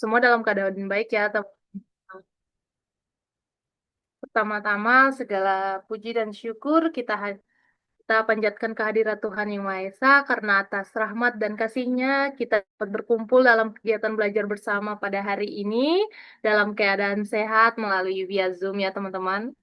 Semua dalam keadaan baik ya. Pertama-tama segala puji dan syukur kita panjatkan kehadirat Tuhan Yang Maha Esa karena atas rahmat dan kasih-Nya kita dapat berkumpul dalam kegiatan belajar bersama pada hari ini dalam keadaan sehat melalui via Zoom ya teman-teman.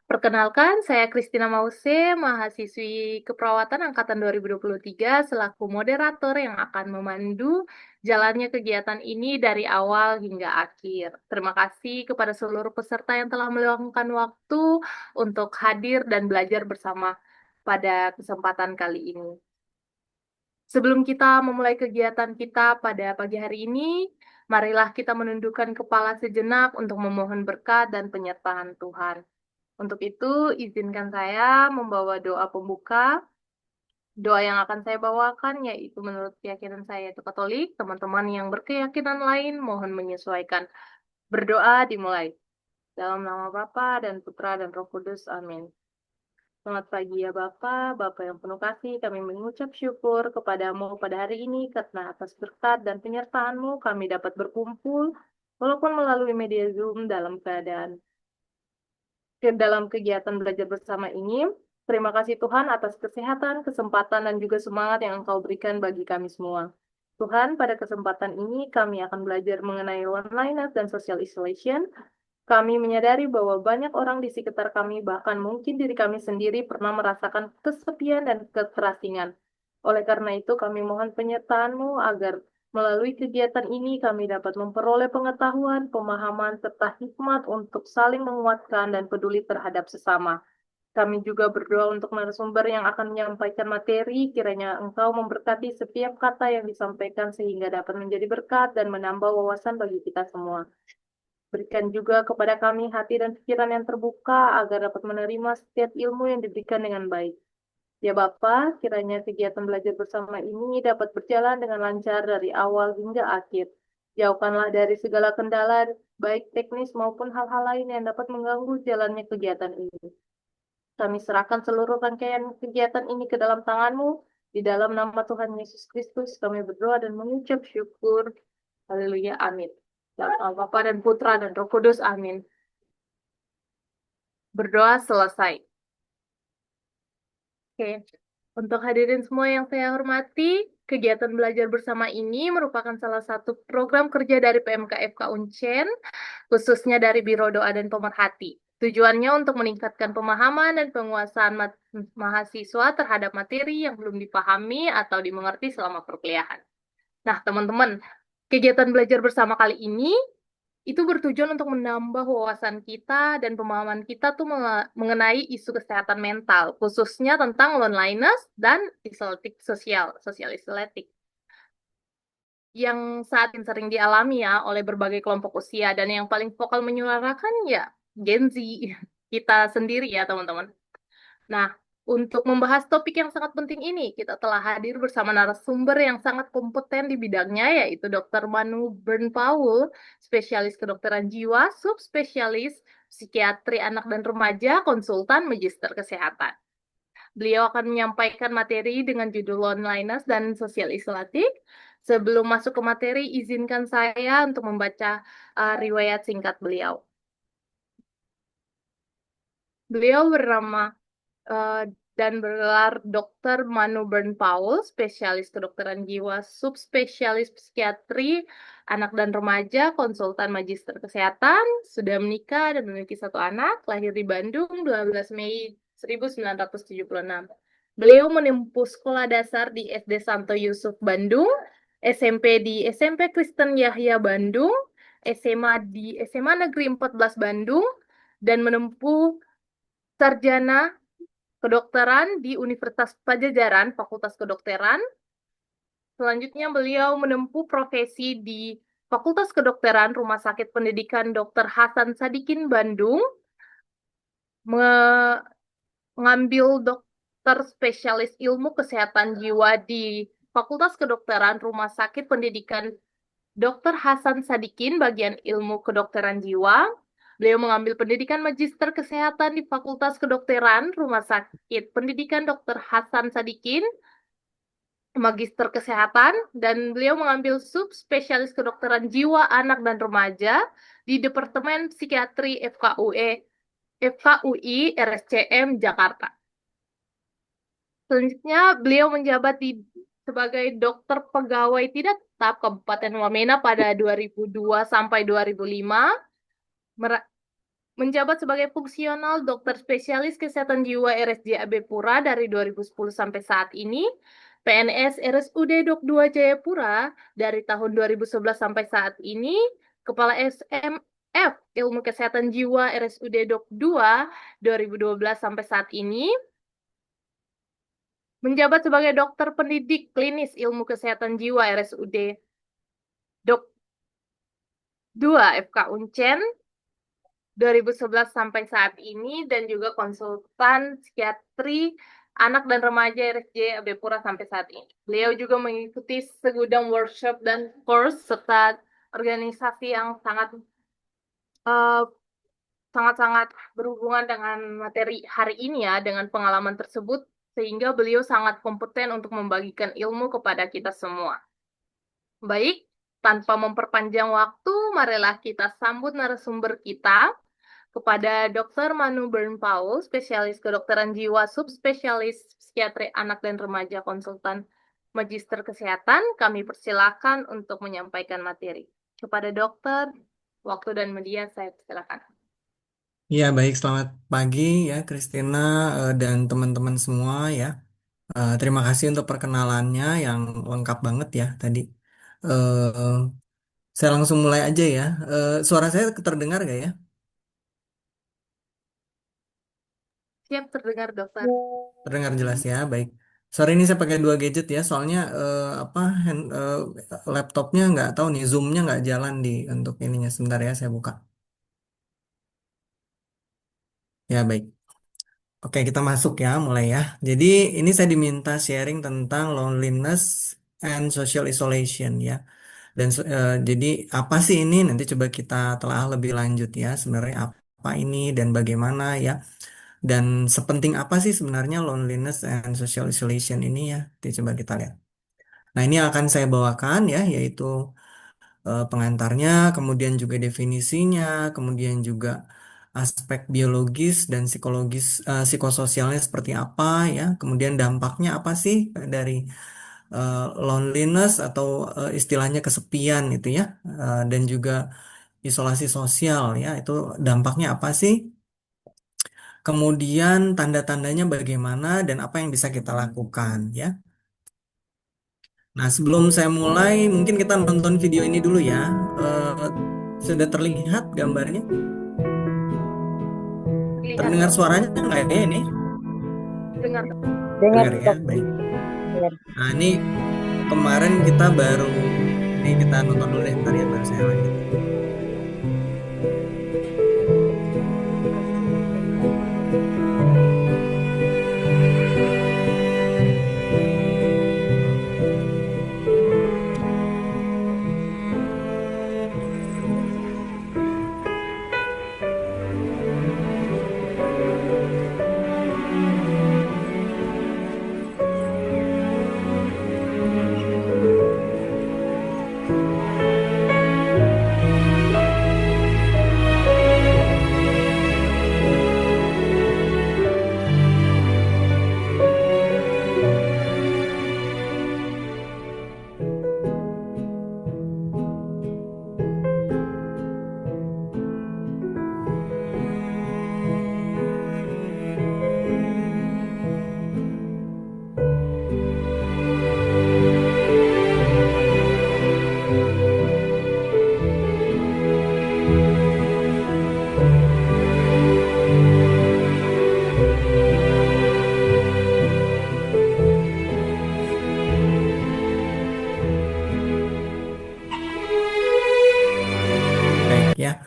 Perkenalkan, saya Christina Mause, mahasiswi keperawatan angkatan 2023 selaku moderator yang akan memandu jalannya kegiatan ini dari awal hingga akhir. Terima kasih kepada seluruh peserta yang telah meluangkan waktu untuk hadir dan belajar bersama pada kesempatan kali ini. Sebelum kita memulai kegiatan kita pada pagi hari ini, marilah kita menundukkan kepala sejenak untuk memohon berkat dan penyertaan Tuhan. Untuk itu, izinkan saya membawa doa pembuka. Doa yang akan saya bawakan yaitu menurut keyakinan saya itu Katolik. Teman-teman yang berkeyakinan lain mohon menyesuaikan. Berdoa dimulai. Dalam nama Bapa dan Putra dan Roh Kudus. Amin. Selamat pagi ya Bapa, Bapa yang penuh kasih, kami mengucap syukur kepadamu pada hari ini karena atas berkat dan penyertaan-Mu kami dapat berkumpul walaupun melalui media Zoom dalam kegiatan belajar bersama ini. Terima kasih Tuhan atas kesehatan, kesempatan, dan juga semangat yang Engkau berikan bagi kami semua. Tuhan, pada kesempatan ini kami akan belajar mengenai loneliness dan social isolation. Kami menyadari bahwa banyak orang di sekitar kami, bahkan mungkin diri kami sendiri, pernah merasakan kesepian dan keterasingan. Oleh karena itu, kami mohon penyertaan-Mu agar melalui kegiatan ini kami dapat memperoleh pengetahuan, pemahaman, serta hikmat untuk saling menguatkan dan peduli terhadap sesama. Kami juga berdoa untuk narasumber yang akan menyampaikan materi, kiranya Engkau memberkati setiap kata yang disampaikan sehingga dapat menjadi berkat dan menambah wawasan bagi kita semua. Berikan juga kepada kami hati dan pikiran yang terbuka agar dapat menerima setiap ilmu yang diberikan dengan baik. Ya Bapa, kiranya kegiatan belajar bersama ini dapat berjalan dengan lancar dari awal hingga akhir. Jauhkanlah dari segala kendala, baik teknis maupun hal-hal lain yang dapat mengganggu jalannya kegiatan ini. Kami serahkan seluruh rangkaian kegiatan ini ke dalam tangan-Mu. Di dalam nama Tuhan Yesus Kristus, kami berdoa dan mengucap syukur. Haleluya, amin. Dalam nama Bapa dan Putra dan Roh Kudus, amin. Berdoa selesai. Oke, untuk hadirin semua yang saya hormati, kegiatan belajar bersama ini merupakan salah satu program kerja dari PMKFK Uncen, khususnya dari Biro Doa dan Pemerhati. Tujuannya untuk meningkatkan pemahaman dan penguasaan mahasiswa terhadap materi yang belum dipahami atau dimengerti selama perkuliahan. Nah, teman-teman, kegiatan belajar bersama kali ini itu bertujuan untuk menambah wawasan kita dan pemahaman kita tuh mengenai isu kesehatan mental, khususnya tentang loneliness dan social isolating yang saat ini sering dialami ya oleh berbagai kelompok usia dan yang paling vokal menyuarakan ya Gen Z kita sendiri ya teman-teman. Nah, untuk membahas topik yang sangat penting ini, kita telah hadir bersama narasumber yang sangat kompeten di bidangnya, yaitu Dr. Manu Bernpaul, spesialis kedokteran jiwa, subspesialis psikiatri anak dan remaja, konsultan magister kesehatan. Beliau akan menyampaikan materi dengan judul loneliness dan social isolating. Sebelum masuk ke materi, izinkan saya untuk membaca riwayat singkat beliau. Beliau bernama eh, dan bergelar Dr. Manu Bernpaul, spesialis kedokteran jiwa, subspesialis psikiatri, anak dan remaja, konsultan magister kesehatan, sudah menikah dan memiliki satu anak, lahir di Bandung 12 Mei 1976. Beliau menempuh sekolah dasar di SD Santo Yusuf Bandung, SMP di SMP Kristen Yahya Bandung, SMA di SMA Negeri 14 Bandung, dan menempuh sarjana kedokteran di Universitas Pajajaran, Fakultas Kedokteran. Selanjutnya beliau menempuh profesi di Fakultas Kedokteran Rumah Sakit Pendidikan Dr. Hasan Sadikin Bandung, mengambil dokter spesialis ilmu kesehatan jiwa di Fakultas Kedokteran Rumah Sakit Pendidikan Dr. Hasan Sadikin bagian ilmu kedokteran jiwa. Beliau mengambil pendidikan magister kesehatan di Fakultas Kedokteran Rumah Sakit Pendidikan Dr. Hasan Sadikin Magister Kesehatan dan beliau mengambil subspesialis kedokteran jiwa anak dan remaja di Departemen Psikiatri FKUI RSCM Jakarta. Selanjutnya, beliau menjabat sebagai dokter pegawai tidak tetap Kabupaten Wamena pada 2002 sampai 2005, menjabat sebagai fungsional dokter spesialis kesehatan jiwa RSJAB Pura dari 2010 sampai saat ini, PNS RSUD Dok 2 Jayapura dari tahun 2011 sampai saat ini, Kepala SMF Ilmu Kesehatan Jiwa RSUD Dok 2 2012 sampai saat ini, menjabat sebagai dokter pendidik klinis ilmu kesehatan jiwa RSUD Dok 2 FK Uncen 2011 sampai saat ini dan juga konsultan psikiatri anak dan remaja RSJ Abepura sampai saat ini. Beliau juga mengikuti segudang workshop dan course serta organisasi yang eh, sangat-sangat berhubungan dengan materi hari ini ya, dengan pengalaman tersebut sehingga beliau sangat kompeten untuk membagikan ilmu kepada kita semua. Baik, tanpa memperpanjang waktu, marilah kita sambut narasumber kita kepada Dr. Manu Bern Paul, spesialis kedokteran jiwa, subspesialis psikiatri anak dan remaja, konsultan Magister Kesehatan. Kami persilakan untuk menyampaikan materi. Kepada dokter, waktu dan media saya persilakan. Ya, baik. Selamat pagi ya, Christina dan teman-teman semua ya. Terima kasih untuk perkenalannya yang lengkap banget ya tadi. Eh, saya langsung mulai aja ya. Suara saya terdengar gak ya? Siap terdengar, dokter. Terdengar jelas ya, baik. Sorry ini saya pakai dua gadget ya, soalnya laptopnya nggak tahu nih, zoomnya nggak jalan di untuk ininya. Sebentar ya, saya buka. Ya baik. Oke, kita masuk ya, mulai ya. Jadi ini saya diminta sharing tentang loneliness and social isolation ya. Dan jadi apa sih ini? Nanti coba kita telah lebih lanjut ya. Sebenarnya apa ini dan bagaimana ya? Dan sepenting apa sih sebenarnya loneliness and social isolation ini ya? Nanti coba kita lihat. Nah, ini akan saya bawakan ya, yaitu pengantarnya, kemudian juga definisinya, kemudian juga aspek biologis dan psikologis, psikososialnya seperti apa ya, kemudian dampaknya apa sih dari loneliness atau istilahnya kesepian itu ya, dan juga isolasi sosial ya, itu dampaknya apa sih? Kemudian tanda-tandanya bagaimana dan apa yang bisa kita lakukan ya. Nah, sebelum saya mulai, mungkin kita nonton video ini dulu ya. Eh, sudah terlihat gambarnya? Lihat, Terdengar dok. suaranya nggak ya ini? Dengar, dok. Dengar Dengar ya, dok. baik. Dengar. Nah, ini kemarin kita baru, ini kita nonton dulu deh, ntar ya, baru saya lanjut. Baik ya.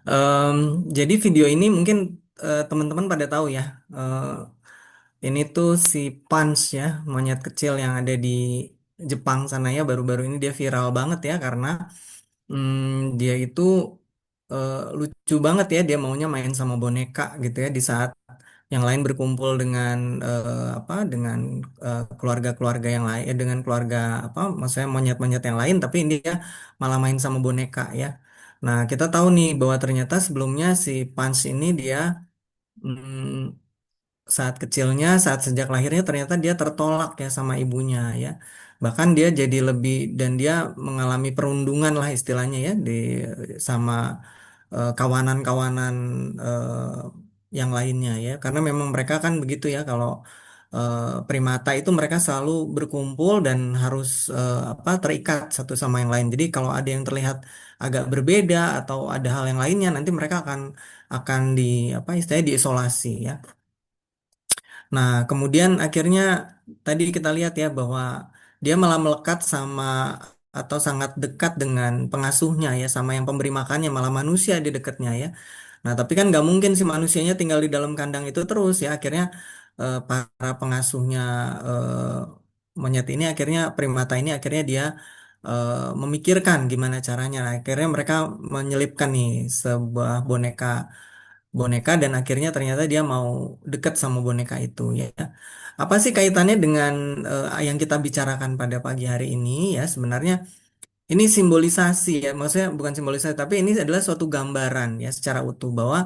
Em, jadi video ini mungkin teman-teman pada tahu ya. Ini tuh si Punch ya, monyet kecil yang ada di Jepang sana ya. Baru-baru ini dia viral banget ya karena dia itu lucu banget ya, dia maunya main sama boneka gitu ya di saat yang lain berkumpul dengan apa dengan keluarga-keluarga yang lain, dengan keluarga apa maksudnya monyet-monyet yang lain, tapi dia malah main sama boneka ya. Nah, kita tahu nih bahwa ternyata sebelumnya si Punch ini dia saat kecilnya, saat sejak lahirnya ternyata dia tertolak ya sama ibunya ya. Bahkan dia jadi lebih dan dia mengalami perundungan lah istilahnya ya di sama kawanan-kawanan yang lainnya ya. Karena memang mereka kan begitu ya kalau primata itu mereka selalu berkumpul dan harus apa terikat satu sama yang lain. Jadi kalau ada yang terlihat agak berbeda atau ada hal yang lainnya nanti mereka akan di apa istilahnya diisolasi ya. Nah, kemudian akhirnya tadi kita lihat ya bahwa dia malah melekat sama atau sangat dekat dengan pengasuhnya ya, sama yang pemberi makannya, malah manusia di dekatnya ya. Nah, tapi kan nggak mungkin si manusianya tinggal di dalam kandang itu terus ya. Akhirnya para pengasuhnya monyet ini akhirnya primata ini akhirnya dia memikirkan gimana caranya. Nah, akhirnya mereka menyelipkan nih sebuah boneka boneka dan akhirnya ternyata dia mau dekat sama boneka itu ya. Apa sih kaitannya dengan yang kita bicarakan pada pagi hari ini ya? Sebenarnya ini simbolisasi ya, maksudnya bukan simbolisasi tapi ini adalah suatu gambaran ya secara utuh bahwa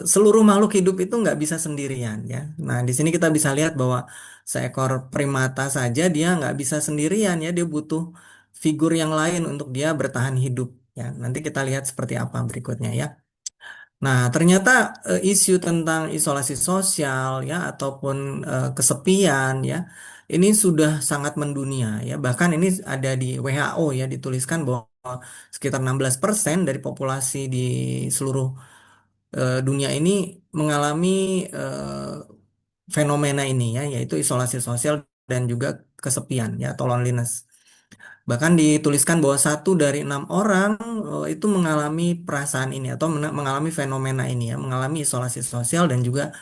seluruh makhluk hidup itu nggak bisa sendirian ya. Nah, di sini kita bisa lihat bahwa seekor primata saja dia nggak bisa sendirian ya, dia butuh figur yang lain untuk dia bertahan hidup ya. Nanti kita lihat seperti apa berikutnya ya. Nah, ternyata isu tentang isolasi sosial ya ataupun kesepian ya, ini sudah sangat mendunia ya. Bahkan ini ada di WHO ya dituliskan bahwa sekitar 16% dari populasi di seluruh dunia ini mengalami fenomena ini ya, yaitu isolasi sosial dan juga kesepian ya atau loneliness. Bahkan dituliskan bahwa 1 dari 6 orang itu mengalami perasaan ini atau mengalami fenomena ini ya, mengalami isolasi sosial dan juga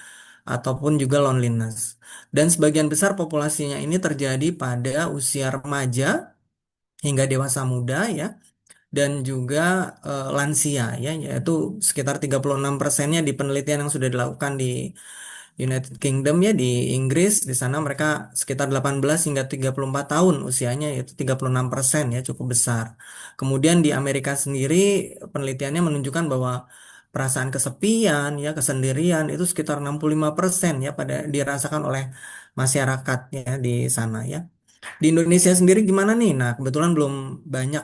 ataupun juga loneliness. Dan sebagian besar populasinya ini terjadi pada usia remaja hingga dewasa muda ya, dan juga lansia ya, yaitu sekitar 36%-nya di penelitian yang sudah dilakukan di United Kingdom ya di Inggris. Di sana mereka sekitar 18 hingga 34 tahun usianya, yaitu 36% ya, cukup besar. Kemudian di Amerika sendiri penelitiannya menunjukkan bahwa perasaan kesepian ya, kesendirian itu sekitar 65% ya pada dirasakan oleh masyarakat ya di sana ya. Di Indonesia sendiri gimana nih? Nah, kebetulan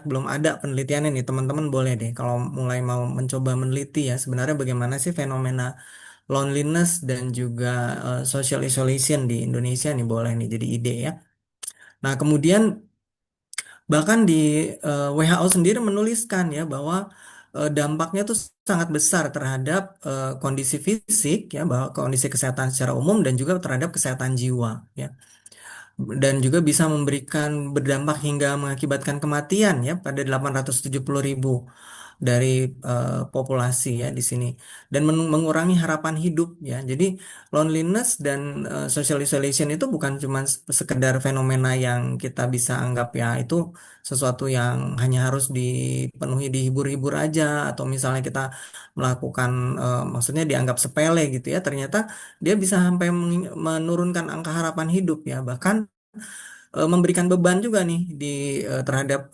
belum ada penelitiannya nih. Teman-teman boleh deh kalau mulai mau mencoba meneliti ya sebenarnya bagaimana sih fenomena loneliness dan juga social isolation di Indonesia nih, boleh nih jadi ide ya. Nah, kemudian bahkan di WHO sendiri menuliskan ya bahwa dampaknya tuh sangat besar terhadap kondisi fisik ya, bahwa kondisi kesehatan secara umum dan juga terhadap kesehatan jiwa ya, dan juga bisa memberikan berdampak hingga mengakibatkan kematian ya pada 870.000 dari populasi ya di sini, dan mengurangi harapan hidup ya. Jadi loneliness dan social isolation itu bukan cuma sekedar fenomena yang kita bisa anggap ya itu sesuatu yang hanya harus dipenuhi dihibur-hibur aja atau misalnya kita melakukan maksudnya dianggap sepele gitu ya. Ternyata dia bisa sampai menurunkan angka harapan hidup ya, bahkan memberikan beban juga nih terhadap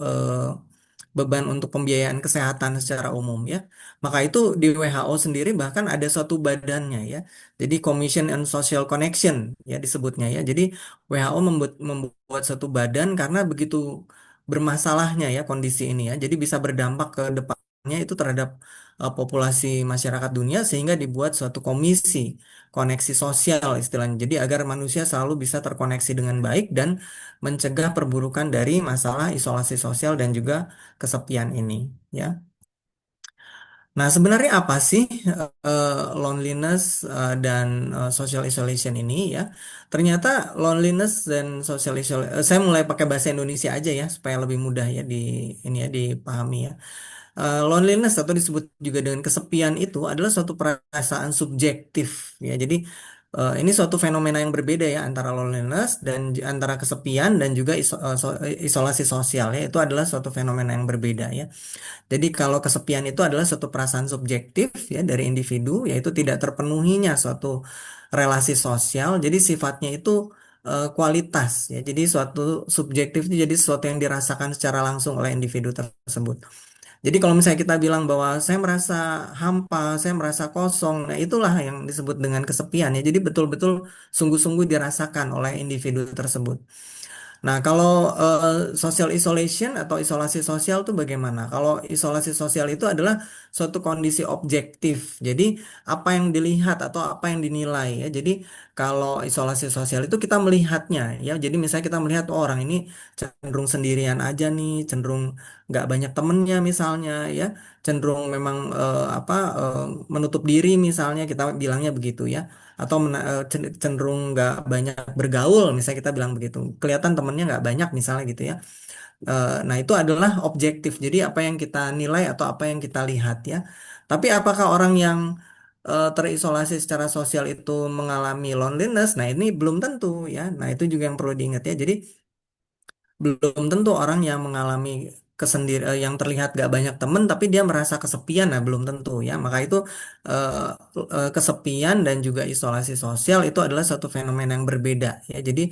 beban untuk pembiayaan kesehatan secara umum ya. Maka itu di WHO sendiri bahkan ada suatu badannya ya. Jadi Commission on Social Connection ya disebutnya ya. Jadi WHO membuat suatu badan karena begitu bermasalahnya ya kondisi ini ya. Jadi bisa berdampak ke depannya itu terhadap populasi masyarakat dunia, sehingga dibuat suatu komisi koneksi sosial istilahnya. Jadi agar manusia selalu bisa terkoneksi dengan baik dan mencegah perburukan dari masalah isolasi sosial dan juga kesepian ini ya. Nah, sebenarnya apa sih loneliness dan social isolation ini ya? Ternyata loneliness dan social isolation, saya mulai pakai bahasa Indonesia aja ya supaya lebih mudah ya di ini ya dipahami ya. Loneliness atau disebut juga dengan kesepian itu adalah suatu perasaan subjektif ya. Jadi ini suatu fenomena yang berbeda ya antara loneliness dan antara kesepian dan juga isolasi sosial ya. Itu adalah suatu fenomena yang berbeda ya. Jadi kalau kesepian itu adalah suatu perasaan subjektif ya dari individu, yaitu tidak terpenuhinya suatu relasi sosial. Jadi sifatnya itu kualitas ya. Jadi suatu subjektif itu jadi sesuatu yang dirasakan secara langsung oleh individu tersebut. Jadi kalau misalnya kita bilang bahwa saya merasa hampa, saya merasa kosong, nah itulah yang disebut dengan kesepian ya. Jadi betul-betul sungguh-sungguh dirasakan oleh individu tersebut. Nah, kalau social isolation atau isolasi sosial itu bagaimana? Kalau isolasi sosial itu adalah suatu kondisi objektif. Jadi, apa yang dilihat atau apa yang dinilai ya. Jadi, kalau isolasi sosial itu kita melihatnya ya. Jadi, misalnya kita melihat oh, orang ini cenderung sendirian aja nih, cenderung nggak banyak temennya misalnya ya, cenderung memang menutup diri misalnya kita bilangnya begitu ya atau cenderung nggak banyak bergaul misalnya kita bilang begitu kelihatan temennya nggak banyak misalnya gitu ya. Nah itu adalah objektif jadi apa yang kita nilai atau apa yang kita lihat ya tapi apakah orang yang terisolasi secara sosial itu mengalami loneliness nah ini belum tentu ya nah itu juga yang perlu diingat ya jadi belum tentu orang yang mengalami yang terlihat gak banyak temen tapi dia merasa kesepian nah belum tentu ya maka itu eh, kesepian dan juga isolasi sosial itu adalah suatu fenomena yang berbeda ya jadi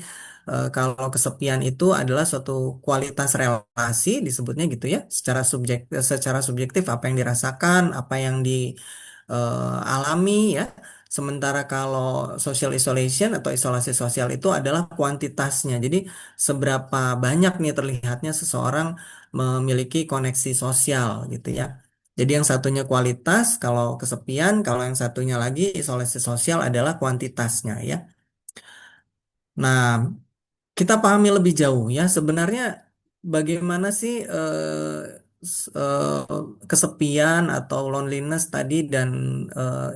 kalau kesepian itu adalah suatu kualitas relasi disebutnya gitu ya secara subjektif apa yang dirasakan apa yang dialami ya sementara kalau social isolation atau isolasi sosial itu adalah kuantitasnya jadi seberapa banyak nih terlihatnya seseorang memiliki koneksi sosial gitu ya. Jadi yang satunya kualitas, kalau kesepian, kalau yang satunya lagi isolasi sosial adalah kuantitasnya ya. Nah, kita pahami lebih jauh ya sebenarnya bagaimana sih kesepian atau loneliness tadi dan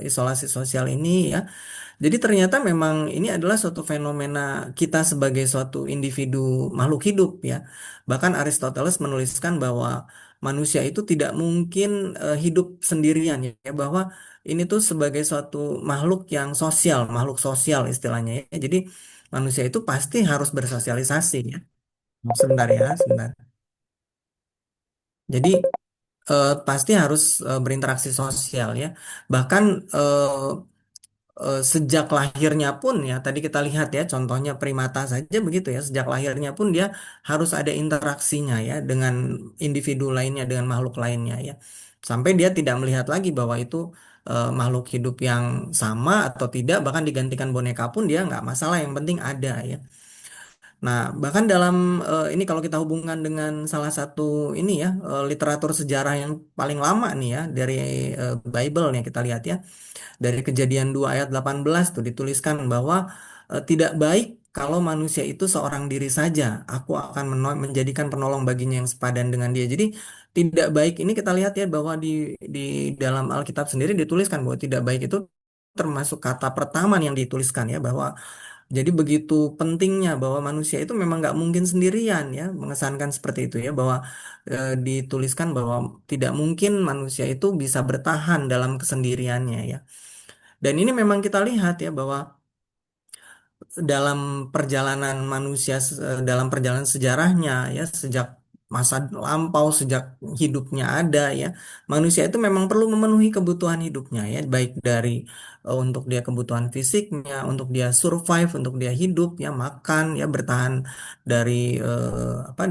isolasi sosial ini ya. Jadi ternyata memang ini adalah suatu fenomena kita sebagai suatu individu makhluk hidup ya. Bahkan Aristoteles menuliskan bahwa manusia itu tidak mungkin hidup sendirian ya, bahwa ini tuh sebagai suatu makhluk sosial istilahnya ya. Jadi manusia itu pasti harus bersosialisasi ya. Sebentar ya, sebentar. Jadi pasti harus berinteraksi sosial ya. Bahkan sejak lahirnya pun ya tadi kita lihat ya contohnya primata saja begitu ya sejak lahirnya pun dia harus ada interaksinya ya dengan individu lainnya dengan makhluk lainnya ya sampai dia tidak melihat lagi bahwa itu makhluk hidup yang sama atau tidak bahkan digantikan boneka pun dia nggak masalah yang penting ada ya. Nah, bahkan dalam ini kalau kita hubungkan dengan salah satu ini ya literatur sejarah yang paling lama nih ya dari Bible nih kita lihat ya dari Kejadian 2 ayat 18 tuh dituliskan bahwa tidak baik kalau manusia itu seorang diri saja. Aku akan menjadikan penolong baginya yang sepadan dengan dia. Jadi tidak baik ini kita lihat ya bahwa di dalam Alkitab sendiri dituliskan bahwa tidak baik itu termasuk kata pertama yang dituliskan ya bahwa jadi begitu pentingnya bahwa manusia itu memang nggak mungkin sendirian ya mengesankan seperti itu ya bahwa dituliskan bahwa tidak mungkin manusia itu bisa bertahan dalam kesendiriannya ya. Dan ini memang kita lihat ya bahwa dalam perjalanan manusia dalam perjalanan sejarahnya ya sejak masa lampau sejak hidupnya ada ya manusia itu memang perlu memenuhi kebutuhan hidupnya ya baik dari untuk dia kebutuhan fisiknya untuk dia survive untuk dia hidup ya makan ya bertahan dari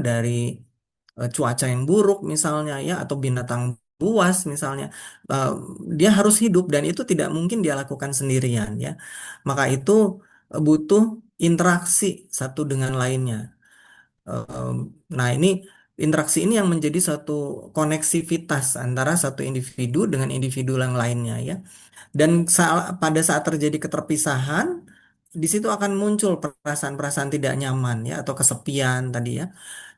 dari cuaca yang buruk misalnya ya atau binatang buas misalnya eh, dia harus hidup dan itu tidak mungkin dia lakukan sendirian ya maka itu butuh interaksi satu dengan lainnya. Em, Nah, ini interaksi ini yang menjadi suatu koneksivitas antara satu individu dengan individu yang lainnya ya. Dan pada saat terjadi keterpisahan, di situ akan muncul perasaan-perasaan tidak nyaman ya atau kesepian tadi ya.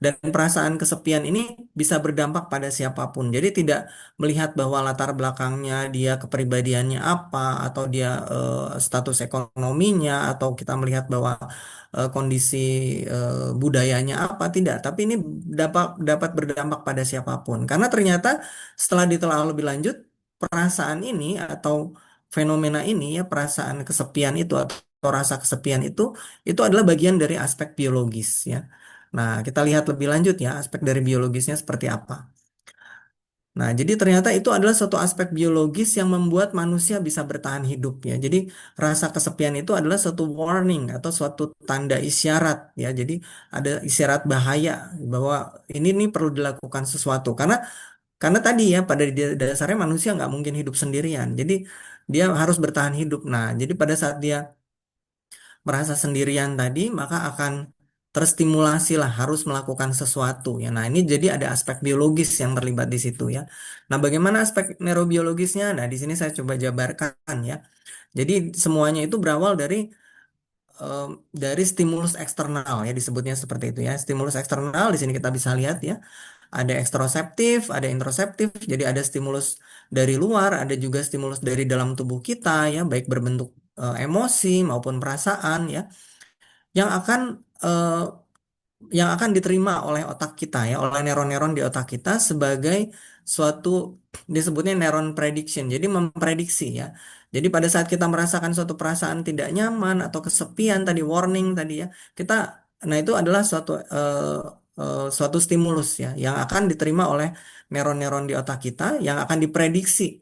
Dan perasaan kesepian ini bisa berdampak pada siapapun. Jadi tidak melihat bahwa latar belakangnya dia kepribadiannya apa atau dia status ekonominya atau kita melihat bahwa kondisi budayanya apa tidak. Tapi ini dapat dapat berdampak pada siapapun. Karena ternyata setelah ditelaah lebih lanjut perasaan ini atau fenomena ini ya perasaan kesepian itu rasa kesepian itu adalah bagian dari aspek biologis ya. Nah, kita lihat lebih lanjut ya aspek dari biologisnya seperti apa. Nah, jadi ternyata itu adalah suatu aspek biologis yang membuat manusia bisa bertahan hidup ya. Jadi rasa kesepian itu adalah suatu warning atau suatu tanda isyarat ya. Jadi ada isyarat bahaya bahwa ini nih perlu dilakukan sesuatu karena tadi ya pada dasarnya manusia nggak mungkin hidup sendirian. Jadi dia harus bertahan hidup. Nah, jadi pada saat dia merasa sendirian tadi, maka akan terstimulasi lah harus melakukan sesuatu ya. Nah, ini jadi ada aspek biologis yang terlibat di situ ya. Nah, bagaimana aspek neurobiologisnya? Nah, di sini saya coba jabarkan ya. Jadi semuanya itu berawal em, dari stimulus eksternal ya disebutnya seperti itu ya. Stimulus eksternal di sini kita bisa lihat ya. Ada ekstroseptif, ada introseptif. Jadi ada stimulus dari luar, ada juga stimulus dari dalam tubuh kita ya, baik berbentuk emosi maupun perasaan ya yang akan eh, yang akan diterima oleh otak kita ya, oleh neuron-neuron di otak kita sebagai suatu disebutnya neuron prediction. Jadi memprediksi ya. Jadi pada saat kita merasakan suatu perasaan tidak nyaman atau kesepian tadi warning tadi ya, kita nah itu adalah suatu stimulus ya yang akan diterima oleh neuron-neuron di otak kita yang akan diprediksi.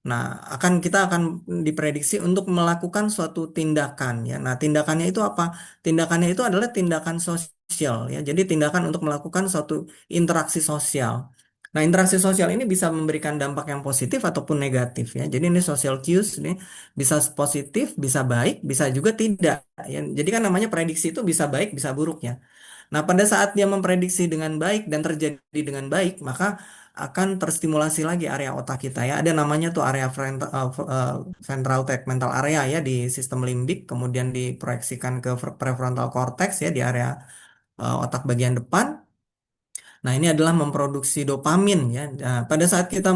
Nah, kita akan diprediksi untuk melakukan suatu tindakan ya. Nah, tindakannya itu apa? Tindakannya itu adalah tindakan sosial ya. Jadi tindakan untuk melakukan suatu interaksi sosial. Nah, interaksi sosial ini bisa memberikan dampak yang positif ataupun negatif ya. Jadi ini social cues ini bisa positif, bisa baik, bisa juga tidak ya. Jadi kan namanya prediksi itu bisa baik, bisa buruk ya. Nah, pada saat dia memprediksi dengan baik dan terjadi dengan baik, maka akan terstimulasi lagi area otak kita ya. Ada namanya tuh area ventral tegmental area ya di sistem limbik, kemudian diproyeksikan ke prefrontal cortex ya di area otak bagian depan. Nah, ini adalah memproduksi dopamin ya. Nah, pada saat kita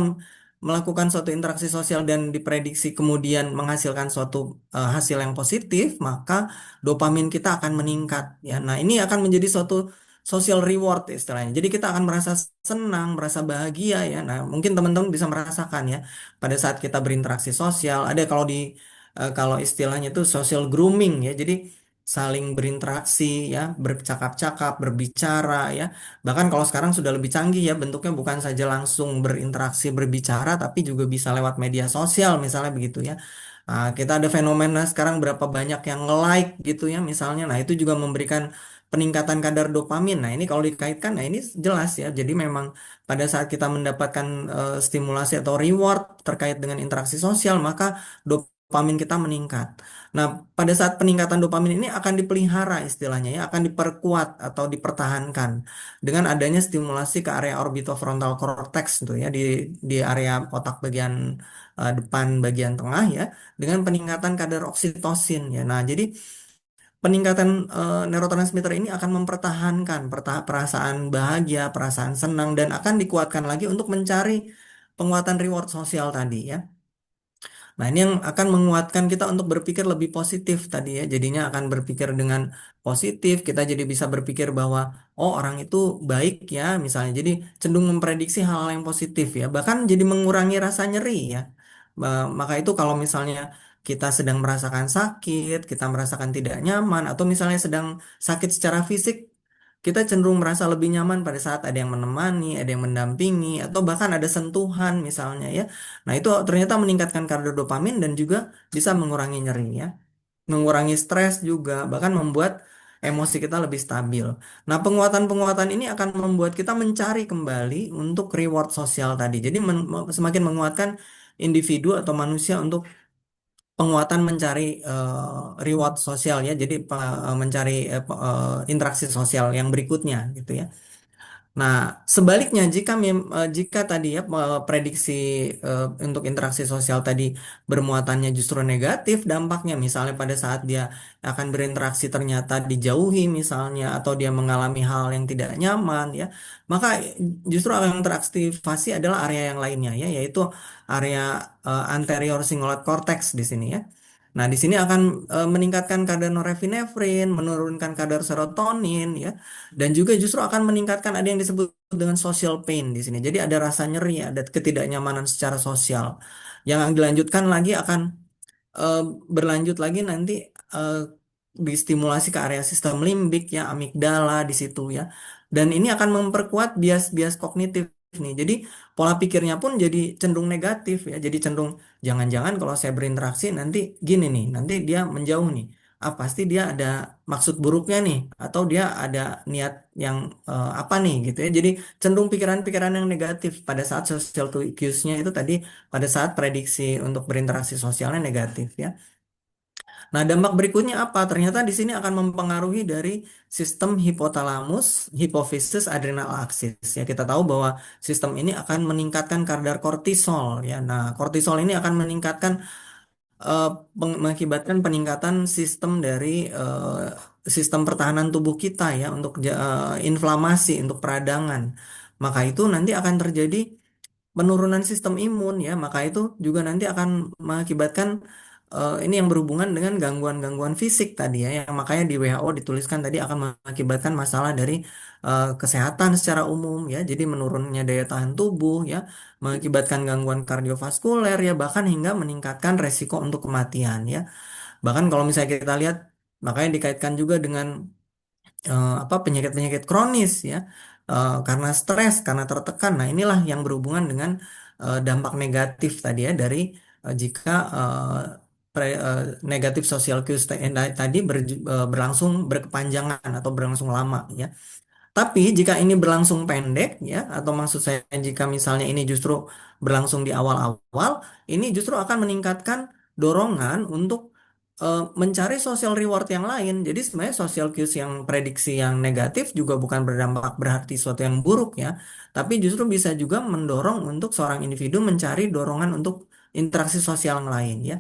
melakukan suatu interaksi sosial dan diprediksi kemudian menghasilkan suatu hasil yang positif, maka dopamin kita akan meningkat ya. Nah, ini akan menjadi suatu social reward istilahnya. Jadi kita akan merasa senang, merasa bahagia ya. Nah, mungkin teman-teman bisa merasakan ya pada saat kita berinteraksi sosial. Ada kalau istilahnya itu social grooming ya. Jadi saling berinteraksi ya, bercakap-cakap, berbicara ya. Bahkan kalau sekarang sudah lebih canggih ya, bentuknya bukan saja langsung berinteraksi, berbicara, tapi juga bisa lewat media sosial, misalnya begitu ya. Nah, kita ada fenomena sekarang berapa banyak yang nge-like gitu ya, misalnya. Nah, itu juga memberikan peningkatan kadar dopamin. Nah, ini kalau dikaitkan, nah ini jelas ya. Jadi memang pada saat kita mendapatkan stimulasi atau reward terkait dengan interaksi sosial, maka dopamin kita meningkat. Nah, pada saat peningkatan dopamin ini akan dipelihara istilahnya ya, akan diperkuat atau dipertahankan dengan adanya stimulasi ke area orbitofrontal cortex tuh ya di area otak bagian depan bagian tengah ya dengan peningkatan kadar oksitosin ya. Nah, jadi peningkatan neurotransmitter ini akan mempertahankan perasaan bahagia, perasaan senang dan akan dikuatkan lagi untuk mencari penguatan reward sosial tadi ya. Nah, ini yang akan menguatkan kita untuk berpikir lebih positif tadi ya. Jadinya akan berpikir dengan positif, kita jadi bisa berpikir bahwa oh orang itu baik ya misalnya. Jadi cenderung memprediksi hal-hal yang positif ya. Bahkan jadi mengurangi rasa nyeri ya. Maka itu kalau misalnya kita sedang merasakan sakit, kita merasakan tidak nyaman atau misalnya sedang sakit secara fisik, kita cenderung merasa lebih nyaman pada saat ada yang menemani, ada yang mendampingi, atau bahkan ada sentuhan misalnya ya. Nah, itu ternyata meningkatkan kadar dopamin dan juga bisa mengurangi nyeri ya. Mengurangi stres juga, bahkan membuat emosi kita lebih stabil. Nah, penguatan-penguatan ini akan membuat kita mencari kembali untuk reward sosial tadi. Jadi semakin menguatkan individu atau manusia untuk penguatan mencari reward sosial ya. Jadi mencari interaksi sosial yang berikutnya gitu ya. Nah, sebaliknya jika tadi ya prediksi untuk interaksi sosial tadi bermuatannya justru negatif dampaknya misalnya pada saat dia akan berinteraksi ternyata dijauhi misalnya atau dia mengalami hal yang tidak nyaman ya, maka justru yang teraktivasi adalah area yang lainnya ya yaitu area anterior cingulate cortex di sini ya. Nah, di sini akan meningkatkan kadar norepinefrin, menurunkan kadar serotonin ya dan juga justru akan meningkatkan ada yang disebut dengan social pain di sini. Jadi ada rasa nyeri, ada ketidaknyamanan secara sosial. Yang dilanjutkan lagi akan eh, berlanjut lagi nanti eh, distimulasi ke area sistem limbik ya, amigdala di situ ya. Dan ini akan memperkuat bias-bias kognitif nih. Jadi pola pikirnya pun jadi cenderung negatif ya. Jadi cenderung jangan-jangan kalau saya berinteraksi nanti gini nih, nanti dia menjauh nih. Ah, pasti dia ada maksud buruknya nih, atau dia ada niat yang apa nih gitu ya. Jadi cenderung pikiran-pikiran yang negatif pada saat social cues-nya itu tadi, pada saat prediksi untuk berinteraksi sosialnya negatif ya. Nah, dampak berikutnya apa? Ternyata di sini akan mempengaruhi dari sistem hipotalamus, hipofisis, adrenal aksis. Ya, kita tahu bahwa sistem ini akan meningkatkan kadar kortisol ya. Nah, kortisol ini akan meningkatkan eh, mengakibatkan peningkatan sistem dari sistem pertahanan tubuh kita ya untuk inflamasi, untuk peradangan. Maka itu nanti akan terjadi penurunan sistem imun ya, maka itu juga nanti akan mengakibatkan ini yang berhubungan dengan gangguan-gangguan fisik tadi ya, yang makanya di WHO dituliskan tadi akan mengakibatkan masalah dari kesehatan secara umum ya, jadi menurunnya daya tahan tubuh ya, mengakibatkan gangguan kardiovaskuler ya, bahkan hingga meningkatkan resiko untuk kematian ya. Bahkan kalau misalnya kita lihat, makanya dikaitkan juga dengan apa penyakit-penyakit kronis ya, karena stres, karena tertekan. Nah, inilah yang berhubungan dengan dampak negatif tadi ya dari jika negatif social cues tadi berlangsung berkepanjangan atau berlangsung lama ya. Tapi jika ini berlangsung pendek ya, atau maksud saya jika misalnya ini justru berlangsung di awal-awal, ini justru akan meningkatkan dorongan untuk mencari social reward yang lain. Jadi sebenarnya social cues yang prediksi yang negatif juga bukan berdampak berarti sesuatu yang buruk ya, tapi justru bisa juga mendorong untuk seorang individu mencari dorongan untuk interaksi sosial yang lain ya.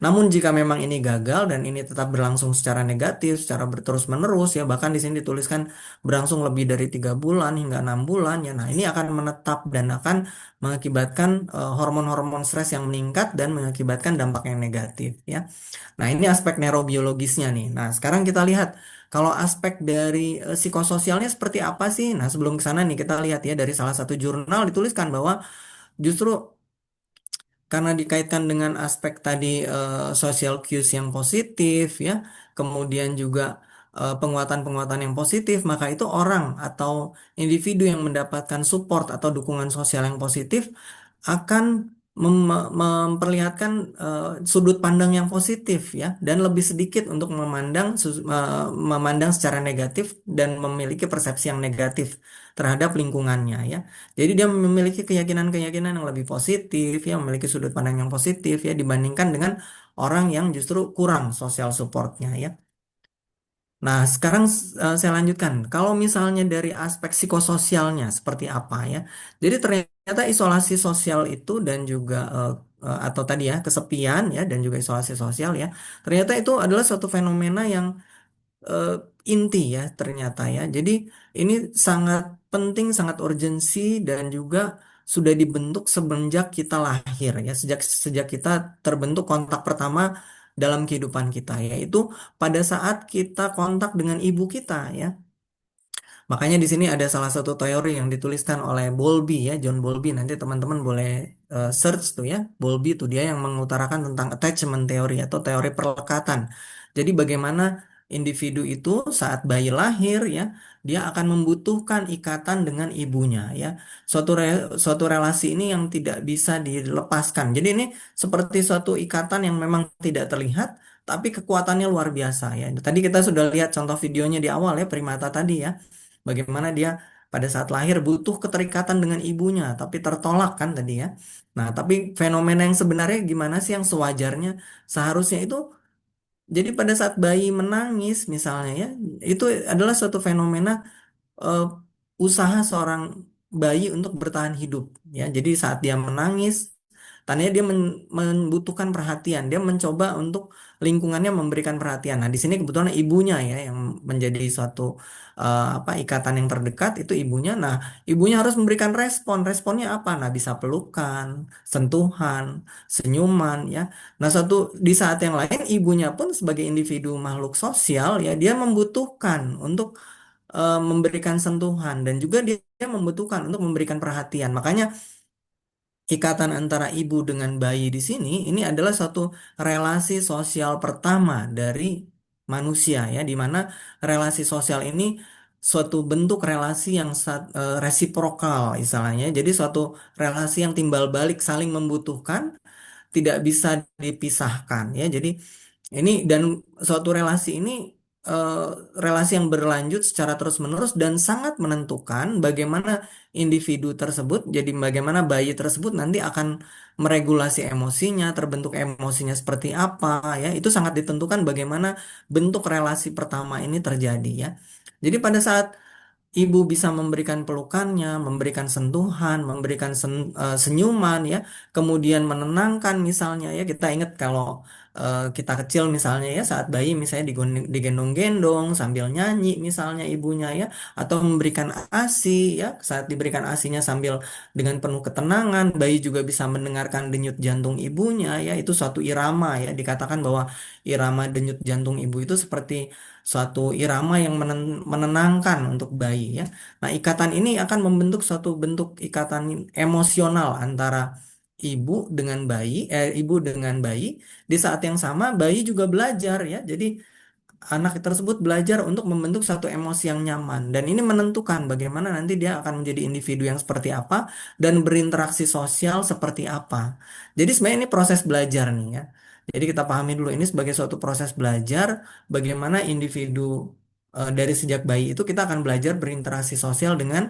Namun jika memang ini gagal dan ini tetap berlangsung secara negatif, secara berterus-menerus ya, bahkan di sini dituliskan berlangsung lebih dari 3 bulan hingga 6 bulan ya. Nah, ini akan menetap dan akan mengakibatkan hormon-hormon stres yang meningkat dan mengakibatkan dampak yang negatif ya. Nah, ini aspek neurobiologisnya nih. Nah, sekarang kita lihat kalau aspek dari psikososialnya seperti apa sih? Nah, sebelum ke sana nih kita lihat ya dari salah satu jurnal dituliskan bahwa justru karena dikaitkan dengan aspek tadi social cues yang positif ya, kemudian juga penguatan-penguatan yang positif, maka itu orang atau individu yang mendapatkan support atau dukungan sosial yang positif akan memperlihatkan sudut pandang yang positif ya, dan lebih sedikit untuk memandang secara negatif dan memiliki persepsi yang negatif terhadap lingkungannya ya. Jadi dia memiliki keyakinan-keyakinan yang lebih positif ya, memiliki sudut pandang yang positif ya, dibandingkan dengan orang yang justru kurang sosial supportnya ya. Nah, sekarang saya lanjutkan. Kalau misalnya dari aspek psikososialnya seperti apa ya. Jadi ternyata isolasi sosial itu dan juga atau tadi ya kesepian ya dan juga isolasi sosial ya. Ternyata itu adalah suatu fenomena yang eh, inti ya ternyata ya. Jadi ini sangat penting, sangat urgensi dan juga sudah dibentuk semenjak kita lahir ya, sejak sejak kita terbentuk kontak pertama dalam kehidupan kita, yaitu pada saat kita kontak dengan ibu kita ya. Makanya di sini ada salah satu teori yang dituliskan oleh Bowlby ya, John Bowlby. Nanti teman-teman boleh search tuh ya. Bowlby itu dia yang mengutarakan tentang attachment theory atau teori perlekatan. Jadi bagaimana individu itu saat bayi lahir ya, dia akan membutuhkan ikatan dengan ibunya ya. Suatu relasi ini yang tidak bisa dilepaskan. Jadi ini seperti suatu ikatan yang memang tidak terlihat, tapi kekuatannya luar biasa ya. Tadi kita sudah lihat contoh videonya di awal ya, primata tadi ya. Bagaimana dia pada saat lahir butuh keterikatan dengan ibunya, tapi tertolak kan tadi ya. Nah, tapi fenomena yang sebenarnya gimana sih yang sewajarnya? Seharusnya itu, jadi pada saat bayi menangis misalnya ya, itu adalah suatu fenomena eh, usaha seorang bayi untuk bertahan hidup ya. Jadi saat dia menangis, tandanya dia membutuhkan perhatian. Dia mencoba untuk lingkungannya memberikan perhatian. Nah, di sini kebetulan ibunya ya yang menjadi suatu apa ikatan yang terdekat itu ibunya. Nah, ibunya harus memberikan respon. Responnya apa? Nah, bisa pelukan, sentuhan, senyuman ya. Nah, di saat yang lain ibunya pun sebagai individu makhluk sosial ya, dia membutuhkan untuk memberikan sentuhan dan juga dia membutuhkan untuk memberikan perhatian. Makanya ikatan antara ibu dengan bayi di sini ini adalah suatu relasi sosial pertama dari manusia ya, di mana relasi sosial ini suatu bentuk relasi yang resiprokal istilahnya. Jadi suatu relasi yang timbal balik saling membutuhkan, tidak bisa dipisahkan ya. Jadi ini dan suatu relasi ini eh, relasi yang berlanjut secara terus-menerus dan sangat menentukan bagaimana individu tersebut, jadi bagaimana bayi tersebut nanti akan meregulasi emosinya, terbentuk emosinya seperti apa ya. Itu sangat ditentukan bagaimana bentuk relasi pertama ini terjadi ya. Jadi pada saat ibu bisa memberikan pelukannya, memberikan sentuhan, memberikan senyuman ya, kemudian menenangkan misalnya ya. Kita ingat kalau kita kecil misalnya ya, saat bayi misalnya digendong-gendong sambil nyanyi misalnya ibunya ya, atau memberikan ASI ya, saat diberikan ASINya sambil dengan penuh ketenangan, bayi juga bisa mendengarkan denyut jantung ibunya ya. Itu suatu irama ya, dikatakan bahwa irama denyut jantung ibu itu seperti suatu irama yang menenangkan untuk bayi ya. Nah, ikatan ini akan membentuk suatu bentuk ikatan emosional antara ibu dengan bayi. Di saat yang sama bayi juga belajar ya. Jadi anak tersebut belajar untuk membentuk satu emosi yang nyaman, dan ini menentukan bagaimana nanti dia akan menjadi individu yang seperti apa dan berinteraksi sosial seperti apa. Jadi sebenarnya ini proses belajar nih ya. Jadi kita pahami dulu ini sebagai suatu proses belajar bagaimana individu dari sejak bayi itu kita akan belajar berinteraksi sosial dengan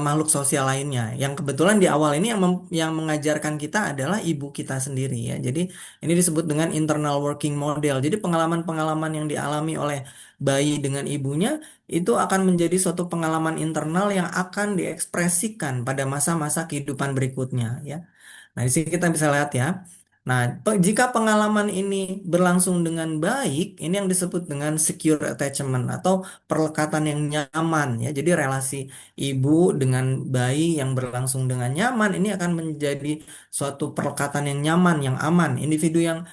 makhluk sosial lainnya. Yang kebetulan di awal ini yang mengajarkan kita adalah ibu kita sendiri ya. Jadi ini disebut dengan internal working model. Jadi pengalaman-pengalaman yang dialami oleh bayi dengan ibunya itu akan menjadi suatu pengalaman internal yang akan diekspresikan pada masa-masa kehidupan berikutnya ya. Nah, di sini kita bisa lihat ya. Nah, jika pengalaman ini berlangsung dengan baik, ini yang disebut dengan secure attachment atau perlekatan yang nyaman ya. Jadi relasi ibu dengan bayi yang berlangsung dengan nyaman ini akan menjadi suatu perlekatan yang nyaman, yang aman. Individu yang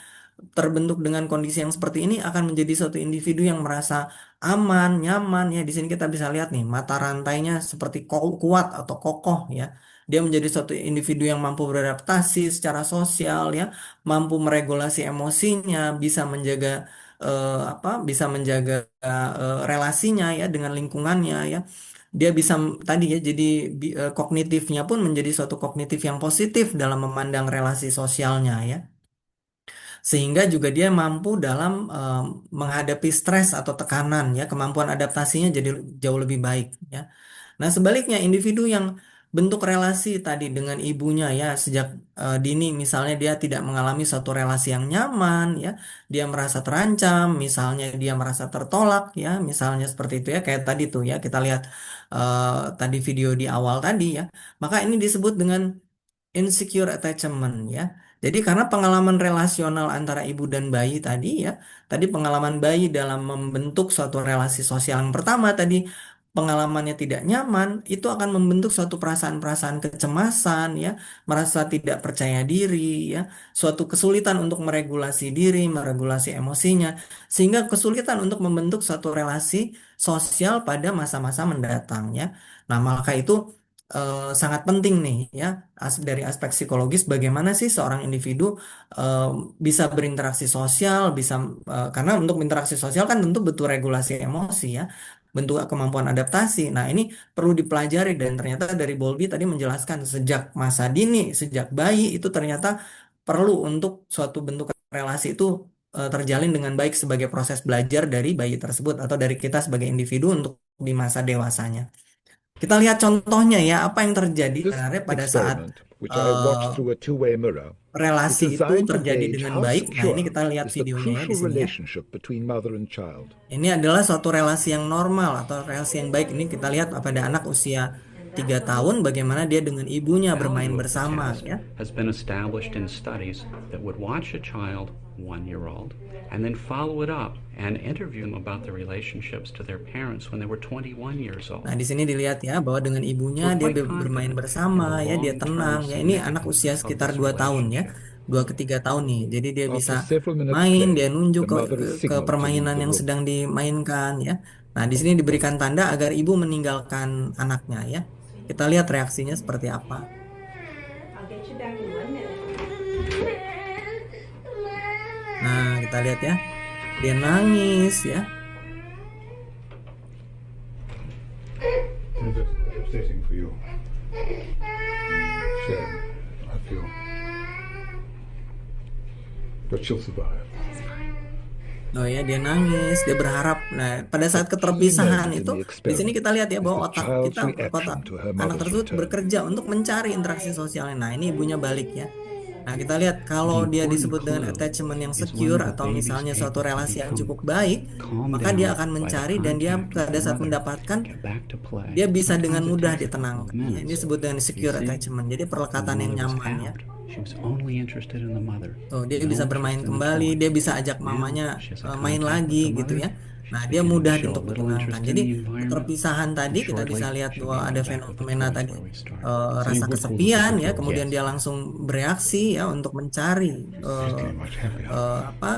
terbentuk dengan kondisi yang seperti ini akan menjadi suatu individu yang merasa aman, nyaman ya. Di sini kita bisa lihat nih mata rantainya seperti kuat atau kokoh ya. Dia menjadi suatu individu yang mampu beradaptasi secara sosial ya, mampu meregulasi emosinya, bisa menjaga bisa menjaga relasinya ya dengan lingkungannya ya. Dia bisa tadi ya, jadi kognitifnya pun menjadi suatu kognitif yang positif dalam memandang relasi sosialnya ya, sehingga juga dia mampu dalam menghadapi stres atau tekanan ya, kemampuan adaptasinya jadi jauh lebih baik ya. Nah, sebaliknya individu yang bentuk relasi tadi dengan ibunya ya sejak dini misalnya dia tidak mengalami suatu relasi yang nyaman ya, dia merasa terancam, misalnya dia merasa tertolak ya, misalnya seperti itu ya, kayak tadi tuh ya kita lihat tadi video di awal tadi ya, maka ini disebut dengan insecure attachment ya. Jadi karena pengalaman relasional antara ibu dan bayi tadi ya, tadi pengalaman bayi dalam membentuk suatu relasi sosial yang pertama tadi, pengalamannya tidak nyaman, itu akan membentuk suatu perasaan-perasaan kecemasan ya, merasa tidak percaya diri ya, suatu kesulitan untuk meregulasi diri, meregulasi emosinya, sehingga kesulitan untuk membentuk suatu relasi sosial pada masa-masa mendatang ya. Nah, maka itu sangat penting nih ya, dari aspek psikologis bagaimana sih seorang individu eh, bisa berinteraksi sosial, bisa karena untuk berinteraksi sosial kan tentu butuh regulasi emosi ya, bentuk kemampuan adaptasi. Nah, ini perlu dipelajari, dan ternyata dari Bowlby tadi menjelaskan sejak masa dini, sejak bayi itu ternyata perlu untuk suatu bentuk relasi itu terjalin dengan baik sebagai proses belajar dari bayi tersebut atau dari kita sebagai individu untuk di masa dewasanya. Kita lihat contohnya ya, apa yang terjadi This sebenarnya pada saat experiment, which I eh, watched through a two-way mirror, is relasi itu designed to terjadi gauge dengan how baik. Nah, ini secure kita lihat is the videonya ya di crucial sini ya. relationship between mother and child. Ini adalah suatu relasi yang normal atau relasi yang baik. Ini kita lihat pada anak usia 3 tahun bagaimana dia dengan ibunya bermain Value of the bersama test ya. has been established in studies that would watch a child, 1-year-old, and then follow it up and interview them about their relationships to their parents when they were 21 years old. Nah, di sini dilihat ya bahwa dengan ibunya We're dia quite bermain confident in bersama the ya, dia long-term tenang ya. Ini anak usia significance of sekitar this 2 tahun ya. relationship. 2 ke 3 tahun nih. Jadi dia bisa After several minutes main, play, dia nunjuk the mother is ke signaled to leave permainan the yang room. sedang dimainkan ya. Nah, di sini diberikan tanda agar ibu meninggalkan anaknya ya. Kita lihat reaksinya seperti apa. Nah, kita lihat ya, dia nangis ya. I'm just upsetting for you. Shame, I feel. But she'll survive. Oh ya, dia nangis, dia berharap. Nah, pada saat But she keterpisahan noted in itu, the di sini kita experiment lihat ya is bahwa the otak kita, child's otak reaction to her anak mother's tersebut return. bekerja untuk mencari interaksi sosialnya. Nah, ini ibunya balik ya. Nah, kita lihat kalau The dia important disebut dengan clue attachment yang is secure when the atau baby's misalnya suatu able to relasi yang become cukup baik, calmed maka dia down akan by the mencari dan dia contact with pada the saat mother mendapatkan and get back to play. dia bisa dengan Sometimes it mudah takes a couple of ditenangkan. Ya, ini minutes. disebut dengan You secure see, attachment. Jadi when the perlekatan yang mother was nyaman ya. out, she was only interested in the mother. Oh, dia No bisa bermain interest in the kembali, toy. dia bisa ajak Now mamanya she has a main contact lagi with the gitu mother. ya. Nah, She's dia beginning to mudah show a untuk little ditenangkan. interest in Jadi the environment, keterpisahan and tadi kita shortly bisa lihat she'll bahwa be ada able back with the fenomena toys tadi where we started. So rasa you would call this a kesepian ya, secure kemudian dia attachment. langsung bereaksi ya untuk mencari She's eh, getting much happier. apa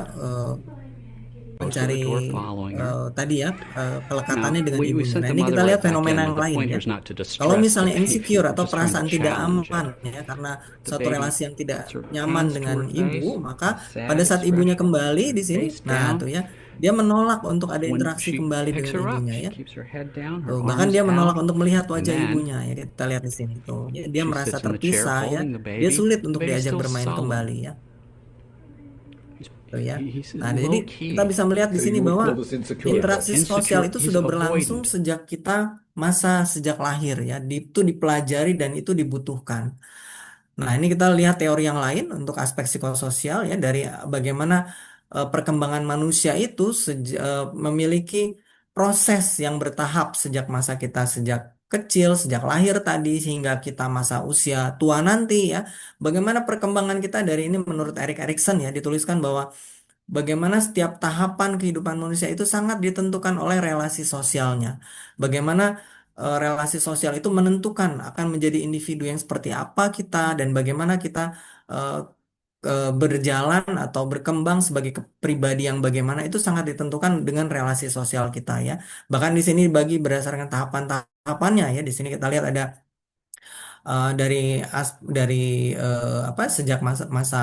Close to mencari the door following her. tadi ya Now, pelekatannya dengan we ibunya. sent Nah, the ini kita mother lihat right back fenomena in, yang but the lain point ya. here is not to Kalau distress the misalnya baby. insecure We're atau just trying to perasaan tidak challenge aman her. ya karena The suatu baby relasi yang tidak puts her nyaman hands to dengan her ibu, face, maka a sad pada saat ibunya expression, kembali her di sini, face nah down. tuh ya, dia menolak untuk ada When interaksi she kembali picks dengan her up, ibunya she ya. keeps her head down, her Tuh, bahkan arms dia menolak out, untuk melihat and wajah then ibunya ya. Kita lihat di sini tuh. Dia she merasa sits in the chair terpisah ya. holding the Dia baby. sulit The untuk baby's diajak still bermain sullen. kembali ya. Tuh ya. He's Nah, jadi low kita key. bisa melihat di So sini you would bahwa call this insecure interaksi attachment. sosial Insecure, itu he's sudah berlangsung avoidant. sejak kita sejak lahir ya. Itu dipelajari dan itu dibutuhkan. Nah, ini kita lihat teori yang lain untuk aspek psikososial ya dari bagaimana perkembangan manusia itu memiliki proses yang bertahap sejak masa kita sejak kecil, sejak lahir tadi sehingga kita masa usia tua nanti ya. Bagaimana perkembangan kita dari ini menurut Erik Erikson ya dituliskan bahwa bagaimana setiap tahapan kehidupan manusia itu sangat ditentukan oleh relasi sosialnya. Bagaimana relasi sosial itu menentukan akan menjadi individu yang seperti apa kita dan bagaimana kita eh, berjalan atau berkembang sebagai pribadi yang bagaimana itu sangat ditentukan dengan relasi sosial kita ya. Bahkan di sini bagi berdasarkan tahapan-tahapannya ya. Di sini kita lihat ada dari dari apa sejak masa masa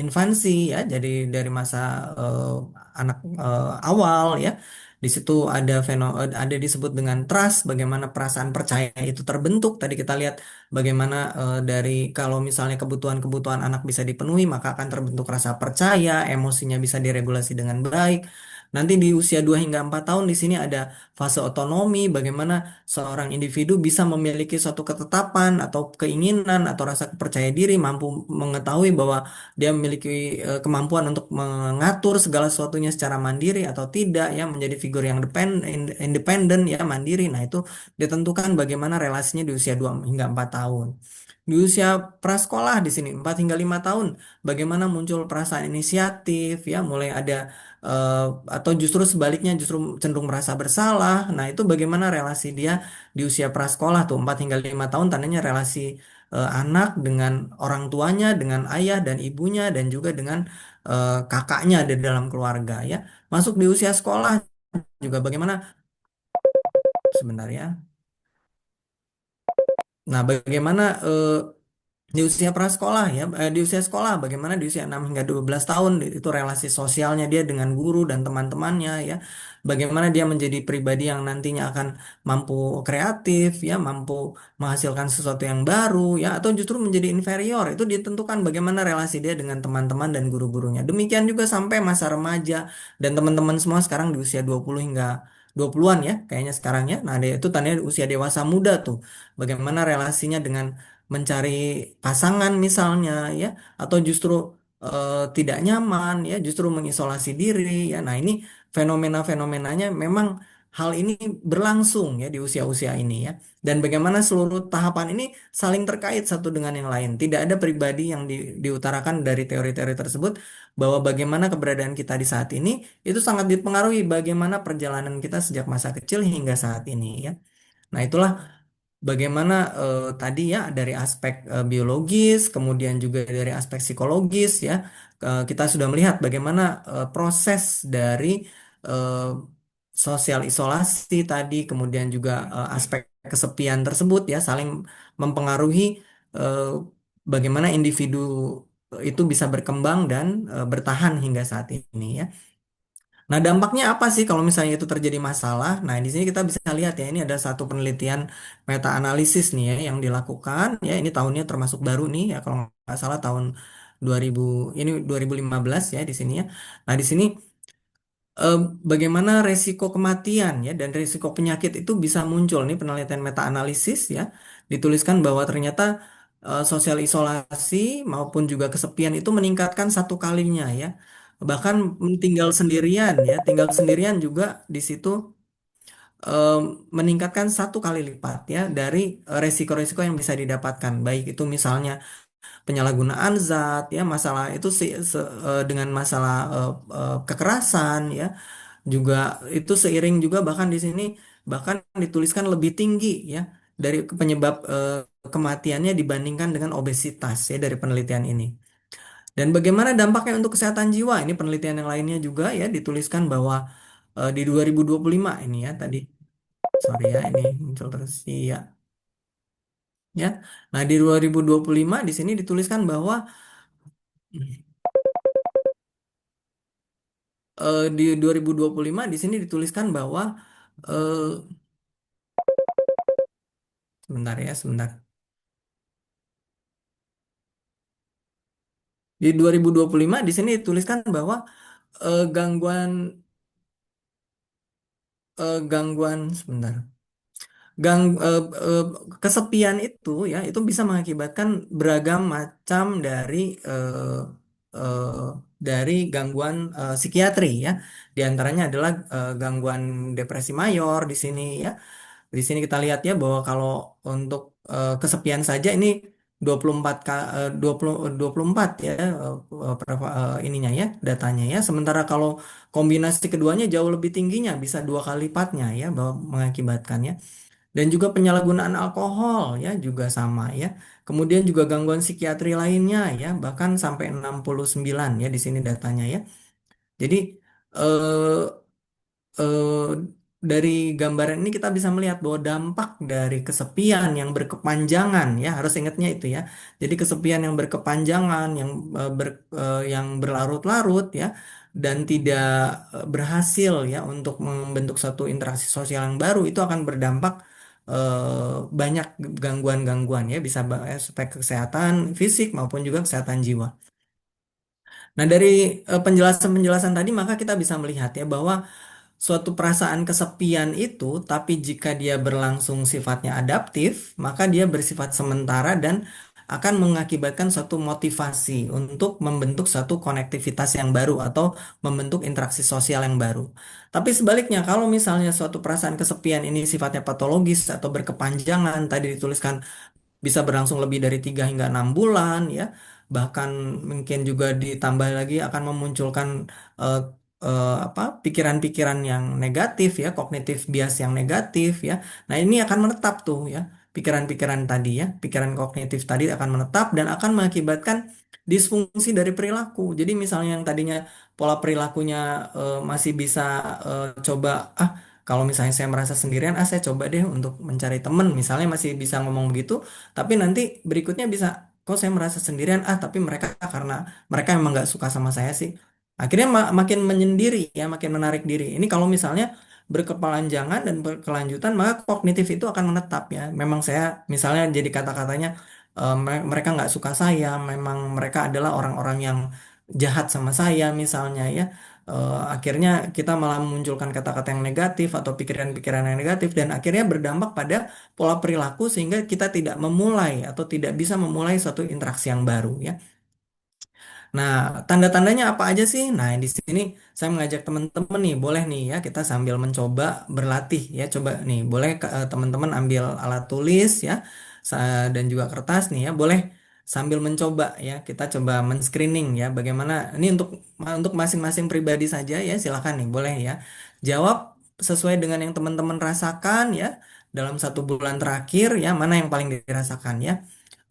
infansi ya jadi dari masa eh, anak awal ya di situ ada disebut dengan trust bagaimana perasaan percaya itu terbentuk tadi kita lihat bagaimana dari kalau misalnya kebutuhan-kebutuhan anak bisa dipenuhi maka akan terbentuk rasa percaya emosinya bisa diregulasi dengan baik. Nanti di usia 2 hingga 4 tahun di sini ada fase otonomi, bagaimana seorang individu bisa memiliki suatu ketetapan atau keinginan atau rasa percaya diri, mampu mengetahui bahwa dia memiliki kemampuan untuk mengatur segala sesuatunya secara mandiri atau tidak, ya menjadi figur yang independen, ya mandiri. Nah, itu ditentukan bagaimana relasinya di usia 2 hingga 4 tahun. Di usia prasekolah di sini 4 hingga 5 tahun, bagaimana muncul perasaan inisiatif, ya mulai ada eh, atau justru sebaliknya justru cenderung merasa bersalah. Nah, itu bagaimana relasi dia di usia prasekolah tuh 4 hingga 5 tahun tandanya relasi anak dengan orang tuanya, dengan ayah dan ibunya dan juga dengan kakaknya di dalam keluarga ya. Masuk di usia sekolah juga bagaimana sebenarnya. Nah, bagaimana di usia prasekolah ya, di usia sekolah bagaimana di usia 6 hingga 12 tahun itu relasi sosialnya dia dengan guru dan teman-temannya ya. Bagaimana dia menjadi pribadi yang nantinya akan mampu kreatif ya, mampu menghasilkan sesuatu yang baru ya atau justru menjadi inferior. Itu ditentukan bagaimana relasi dia dengan teman-teman dan guru-gurunya. Demikian juga sampai masa remaja dan teman-teman semua sekarang di usia 20 hingga 20-an ya kayaknya sekarang ya. Nah, itu tandanya usia dewasa muda tuh. Bagaimana relasinya dengan mencari pasangan misalnya ya atau justru tidak nyaman ya justru mengisolasi diri ya nah ini fenomena-fenomenanya memang hal ini berlangsung ya di usia-usia ini ya dan bagaimana seluruh tahapan ini saling terkait satu dengan yang lain tidak ada pribadi yang diutarakan dari teori-teori tersebut bahwa bagaimana keberadaan kita di saat ini itu sangat dipengaruhi bagaimana perjalanan kita sejak masa kecil hingga saat ini ya nah itulah bagaimana tadi ya dari aspek biologis, kemudian juga dari aspek psikologis ya, kita sudah melihat bagaimana proses dari eh, sosial isolasi tadi, kemudian juga aspek kesepian tersebut ya saling mempengaruhi eh, bagaimana individu itu bisa berkembang dan bertahan hingga saat ini ya. Nah, dampaknya apa sih kalau misalnya itu terjadi masalah? Nah, di sini kita bisa lihat ya, ini ada satu penelitian meta-analisis nih ya yang dilakukan ya, ini tahunnya termasuk baru nih ya kalau nggak salah tahun 2000, ini 2015 ya di sini ya. Nah, di sini eh, bagaimana resiko kematian ya dan resiko penyakit itu bisa muncul nih, penelitian meta-analisis ya, dituliskan bahwa ternyata sosial isolasi maupun juga kesepian itu meningkatkan satu kalinya ya, bahkan tinggal sendirian ya, tinggal sendirian juga di situ eh, meningkatkan satu kali lipat ya dari resiko-resiko yang bisa didapatkan, baik itu misalnya penyalahgunaan zat ya, masalah itu dengan masalah kekerasan ya, juga itu seiring juga bahkan di sini bahkan dituliskan lebih tinggi ya dari penyebab kematiannya dibandingkan dengan obesitas ya dari penelitian ini. Dan bagaimana dampaknya untuk kesehatan jiwa? Ini penelitian yang lainnya juga ya dituliskan bahwa di 2025 ini ya tadi, sorry ya ini muncul terus iya ya. Nah, di 2025 di sini dituliskan bahwa di 2025 di sini dituliskan bahwa eh, sebentar ya, sebentar. Di 2025 di sini dituliskan bahwa gangguan gangguan sebentar. Eh, Kesepian itu ya itu bisa mengakibatkan beragam macam eh, dari gangguan psikiatri ya. Di antaranya adalah gangguan depresi mayor di sini ya. Di sini kita lihat ya bahwa kalau untuk kesepian saja ini 24 24 ya ininya ya datanya ya. Sementara kalau kombinasi keduanya jauh lebih tingginya bisa dua kali lipatnya ya bahwa mengakibatkannya. Dan juga penyalahgunaan alkohol ya juga sama ya. Kemudian juga gangguan psikiatri lainnya ya bahkan sampai 69 ya di sini datanya ya. Jadi eh, eh, dari gambaran ini kita bisa melihat bahwa dampak dari kesepian yang berkepanjangan ya harus ingatnya itu ya. Jadi kesepian yang berkepanjangan yang berlarut-larut ya dan tidak berhasil ya untuk membentuk satu interaksi sosial yang baru itu akan berdampak banyak gangguan-gangguan ya bisa aspek kesehatan fisik maupun juga kesehatan jiwa. Nah, dari penjelasan-penjelasan tadi maka kita bisa melihat ya bahwa suatu perasaan kesepian itu, tapi jika dia berlangsung sifatnya adaptif, maka dia bersifat sementara dan akan mengakibatkan suatu motivasi untuk membentuk satu konektivitas yang baru atau membentuk interaksi sosial yang baru. Tapi sebaliknya, kalau misalnya suatu perasaan kesepian ini sifatnya patologis atau berkepanjangan, tadi dituliskan bisa berlangsung lebih dari 3 hingga 6 bulan ya. Bahkan mungkin juga ditambah lagi akan memunculkan eh, apa pikiran-pikiran yang negatif ya, kognitif bias yang negatif ya. Nah, ini akan menetap tuh ya. Pikiran-pikiran tadi ya, pikiran kognitif tadi akan menetap dan akan mengakibatkan disfungsi dari perilaku. Jadi misalnya yang tadinya pola perilakunya masih bisa coba kalau misalnya saya merasa sendirian, saya coba deh untuk mencari teman. Misalnya masih bisa ngomong begitu, tapi nanti berikutnya bisa, kok saya merasa sendirian, tapi mereka karena mereka emang nggak suka sama saya sih. Akhirnya makin menyendiri ya, makin menarik diri. Ini kalau misalnya berkepanjangan dan berkelanjutan, maka kognitif itu akan menetap ya. Memang saya misalnya jadi kata-katanya mereka nggak suka saya, memang mereka adalah orang-orang yang jahat sama saya misalnya ya. Akhirnya kita malah memunculkan kata-kata yang negatif atau pikiran-pikiran yang negatif dan akhirnya berdampak pada pola perilaku sehingga kita tidak memulai atau tidak bisa memulai suatu interaksi yang baru ya. Nah, tanda-tandanya apa aja sih? Nah, di sini saya mengajak teman-teman nih, boleh nih ya kita sambil mencoba berlatih ya. Coba nih, boleh teman-teman ambil alat tulis ya dan juga kertas nih ya. Boleh sambil mencoba ya. Kita coba men-screening ya. Bagaimana ini untuk masing-masing pribadi saja ya. Silakan nih, boleh ya. Jawab sesuai dengan yang teman-teman rasakan ya dalam 1 bulan terakhir ya. Mana yang paling dirasakan ya?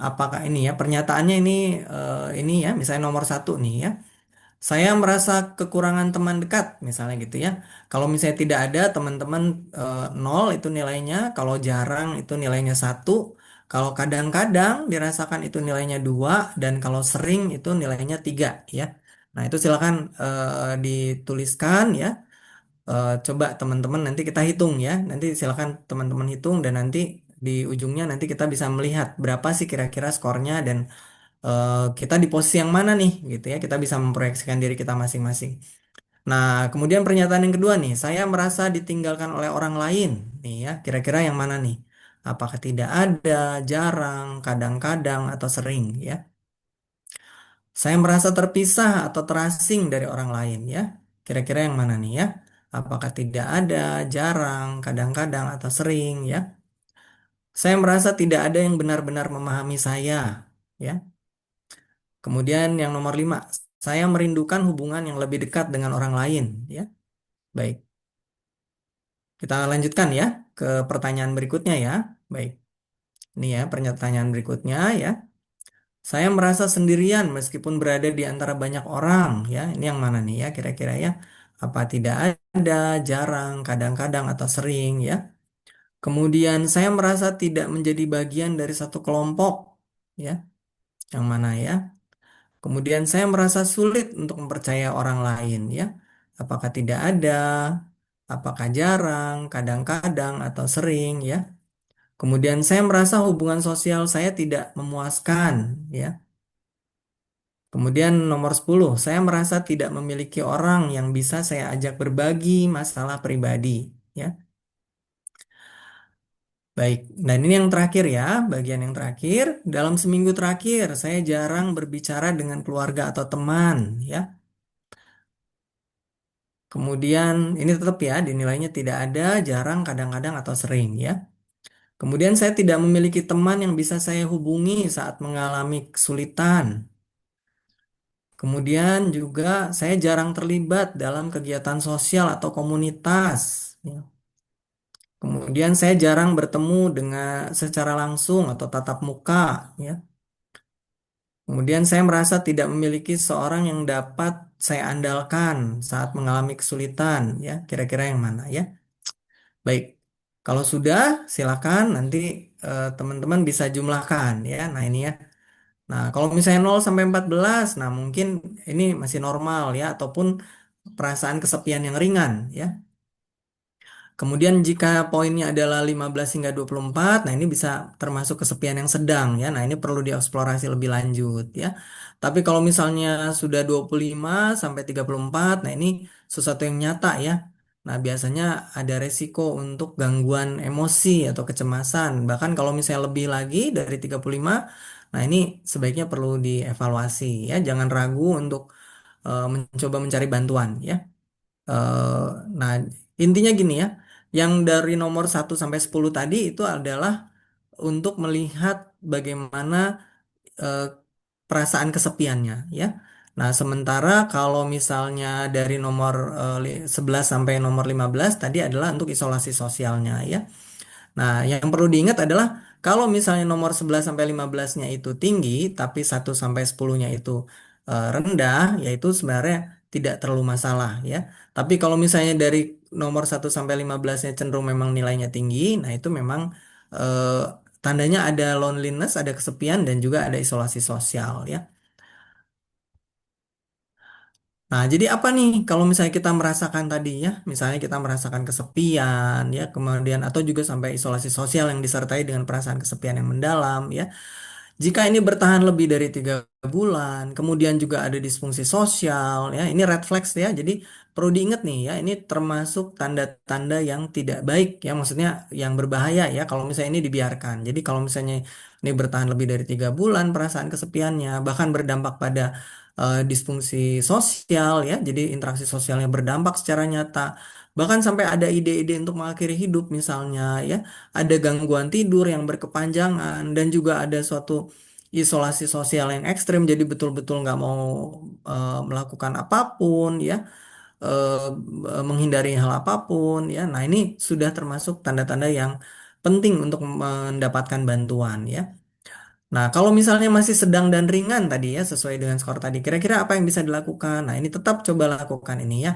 Apakah ini ya pernyataannya ini ya misalnya nomor 1 nih ya, saya merasa kekurangan teman dekat misalnya gitu ya. Kalau misalnya tidak ada teman-teman 0 itu nilainya, kalau jarang itu nilainya 1, Kalau kadang-kadang dirasakan itu nilainya 2 dan kalau sering itu nilainya 3 ya. Nah, itu silakan dituliskan ya. Coba teman-teman nanti kita hitung ya. Nanti silakan teman-teman hitung dan nanti di ujungnya nanti kita bisa melihat berapa sih kira-kira skornya dan kita di posisi yang mana nih gitu ya. Kita bisa memproyeksikan diri kita masing-masing. Nah, kemudian pernyataan yang kedua nih, saya merasa ditinggalkan oleh orang lain. Nih ya, kira-kira yang mana nih? Apakah tidak ada, jarang, kadang-kadang, atau sering ya? Saya merasa terpisah atau terasing dari orang lain ya. Kira-kira yang mana nih ya? Apakah tidak ada, jarang, kadang-kadang, atau sering ya? Saya merasa tidak ada yang benar-benar memahami saya ya. Kemudian yang nomor 5, saya merindukan hubungan yang lebih dekat dengan orang lain ya. Baik. Kita lanjutkan ya ke pertanyaan berikutnya ya. Baik, ini ya pertanyaan berikutnya ya. Saya merasa sendirian meskipun berada di antara banyak orang ya. Ini yang mana nih ya kira-kira ya? Apa tidak ada, jarang, kadang-kadang atau sering ya. Kemudian saya merasa tidak menjadi bagian dari satu kelompok ya. Yang mana ya? Kemudian saya merasa sulit untuk mempercaya orang lain ya. Apakah tidak ada, apakah jarang, kadang-kadang atau sering ya. Kemudian saya merasa hubungan sosial saya tidak memuaskan, ya. Kemudian nomor 10, saya merasa tidak memiliki orang yang bisa saya ajak berbagi masalah pribadi, ya. Baik, dan ini yang terakhir ya, bagian yang terakhir. Dalam seminggu terakhir, saya jarang berbicara dengan keluarga atau teman, ya. Kemudian ini tetap ya, dinilainya tidak ada, jarang, kadang-kadang atau sering, ya. Kemudian saya tidak memiliki teman yang bisa saya hubungi saat mengalami kesulitan. Kemudian juga saya jarang terlibat dalam kegiatan sosial atau komunitas. Ya. Kemudian saya jarang bertemu dengan secara langsung atau tatap muka. Ya. Kemudian saya merasa tidak memiliki seorang yang dapat saya andalkan saat mengalami kesulitan. Ya, kira-kira yang mana ya? Baik, kalau sudah silakan nanti teman-teman bisa jumlahkan ya. Nah ini ya. Nah, kalau misalnya 0 sampai 14, nah mungkin ini masih normal ya, ataupun perasaan kesepian yang ringan ya. Kemudian jika poinnya adalah 15 hingga 24, nah ini bisa termasuk kesepian yang sedang ya. Nah, ini perlu dieksplorasi lebih lanjut ya. Tapi kalau misalnya sudah 25 sampai 34, nah ini sesuatu yang nyata ya. Nah, biasanya ada resiko untuk gangguan emosi atau kecemasan. Bahkan kalau misalnya lebih lagi dari 35, nah ini sebaiknya perlu dievaluasi ya. Jangan ragu untuk mencoba mencari bantuan ya. Eh, nah, intinya gini ya, yang dari nomor 1 sampai 10 tadi itu adalah untuk melihat bagaimana eh, perasaan kesepiannya ya. Nah, sementara kalau misalnya dari nomor 11 sampai nomor 15 tadi adalah untuk isolasi sosialnya ya. Nah, yang perlu diingat adalah kalau misalnya nomor 11 sampai 15-nya itu tinggi, tapi 1 sampai 10-nya itu rendah, yaitu sebenarnya tidak terlalu masalah ya. Tapi kalau misalnya dari nomor 1 sampai 15-nya cenderung memang nilainya tinggi, nah itu memang eh, tandanya ada loneliness, ada kesepian dan juga ada isolasi sosial ya. Nah, jadi apa nih kalau misalnya kita merasakan tadi ya, misalnya kita merasakan kesepian ya, kemudian atau juga sampai isolasi sosial yang disertai dengan perasaan kesepian yang mendalam ya. Jika ini bertahan lebih dari 3 bulan, kemudian juga ada disfungsi sosial ya, ini red flags ya. Jadi perlu diingat nih ya, ini termasuk tanda-tanda yang tidak baik ya, maksudnya yang berbahaya ya kalau misalnya ini dibiarkan. Jadi kalau misalnya ini bertahan lebih dari 3 bulan, perasaan kesepiannya bahkan berdampak pada disfungsi sosial ya, jadi interaksi sosialnya berdampak secara nyata. Bahkan sampai ada ide-ide untuk mengakhiri hidup misalnya ya, ada gangguan tidur yang berkepanjangan dan juga ada suatu isolasi sosial yang ekstrim jadi betul-betul nggak mau melakukan apapun ya, eh, menghindari hal apapun ya. Nah, ini sudah termasuk tanda-tanda yang penting untuk mendapatkan bantuan ya. Nah, kalau misalnya masih sedang dan ringan tadi ya, sesuai dengan skor tadi, kira-kira apa yang bisa dilakukan? Nah, ini tetap coba lakukan ini ya.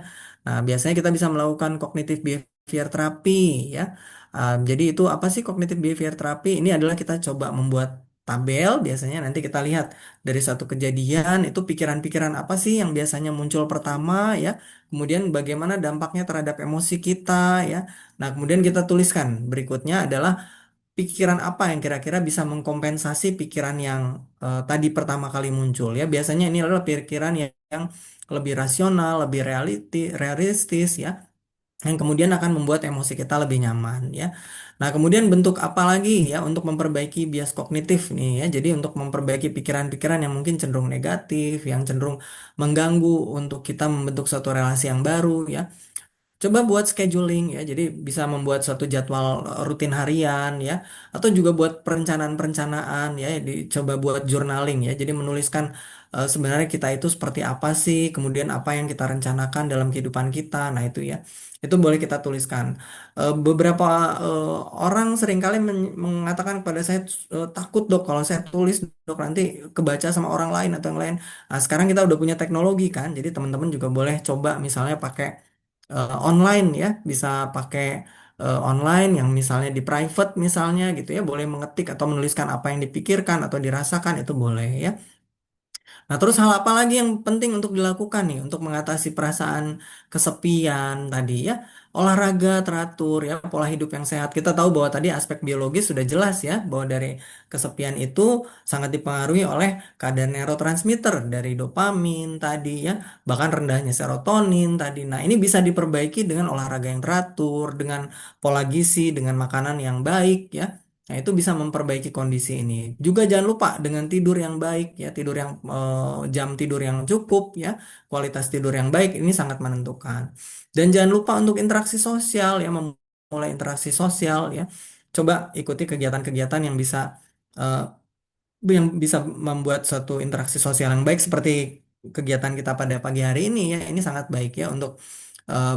Nah, biasanya kita bisa melakukan cognitive behavior therapy ya. Jadi itu apa sih cognitive behavior therapy? Ini adalah kita coba membuat tabel, biasanya nanti kita lihat dari satu kejadian itu pikiran-pikiran apa sih yang biasanya muncul pertama ya. Kemudian bagaimana dampaknya terhadap emosi kita ya. Nah, kemudian kita tuliskan berikutnya adalah pikiran apa yang kira-kira bisa mengkompensasi pikiran yang tadi pertama kali muncul ya. Biasanya ini adalah pikiran yang lebih rasional, lebih realistis ya, yang kemudian akan membuat emosi kita lebih nyaman ya. Nah, kemudian bentuk apa lagi ya untuk memperbaiki bias kognitif nih ya. Jadi untuk memperbaiki pikiran-pikiran yang mungkin cenderung negatif, yang cenderung mengganggu untuk kita membentuk suatu relasi yang baru ya. Coba buat scheduling ya, jadi bisa membuat suatu jadwal rutin harian ya, atau juga buat perencanaan-perencanaan ya, dicoba buat journaling ya, jadi menuliskan sebenarnya kita itu seperti apa sih, kemudian apa yang kita rencanakan dalam kehidupan kita, nah itu ya, itu boleh kita tuliskan. Beberapa orang seringkali mengatakan kepada saya, takut dok kalau saya tulis dok nanti kebaca sama orang lain atau yang lain. Nah sekarang kita udah punya teknologi kan, jadi teman-teman juga boleh coba misalnya pakai online ya, bisa pakai online yang misalnya di private misalnya gitu ya, boleh mengetik atau menuliskan apa yang dipikirkan atau dirasakan itu boleh ya. Nah, terus hal apa lagi yang penting untuk dilakukan nih untuk mengatasi perasaan kesepian tadi ya? Olahraga teratur ya, pola hidup yang sehat. Kita tahu bahwa tadi aspek biologis sudah jelas ya, bahwa dari kesepian itu sangat dipengaruhi oleh kadar neurotransmitter dari dopamin tadi ya, bahkan rendahnya serotonin tadi. Nah, ini bisa diperbaiki dengan olahraga yang teratur, dengan pola gizi, dengan makanan yang baik ya. Nah, itu bisa memperbaiki kondisi ini. Juga jangan lupa dengan tidur yang baik ya, tidur yang jam tidur yang cukup ya, kualitas tidur yang baik ini sangat menentukan. Dan jangan lupa untuk interaksi sosial ya, memulai interaksi sosial ya. Coba ikuti kegiatan-kegiatan eh, yang bisa membuat suatu interaksi sosial yang baik seperti kegiatan kita pada pagi hari ini ya. Ini sangat baik ya untuk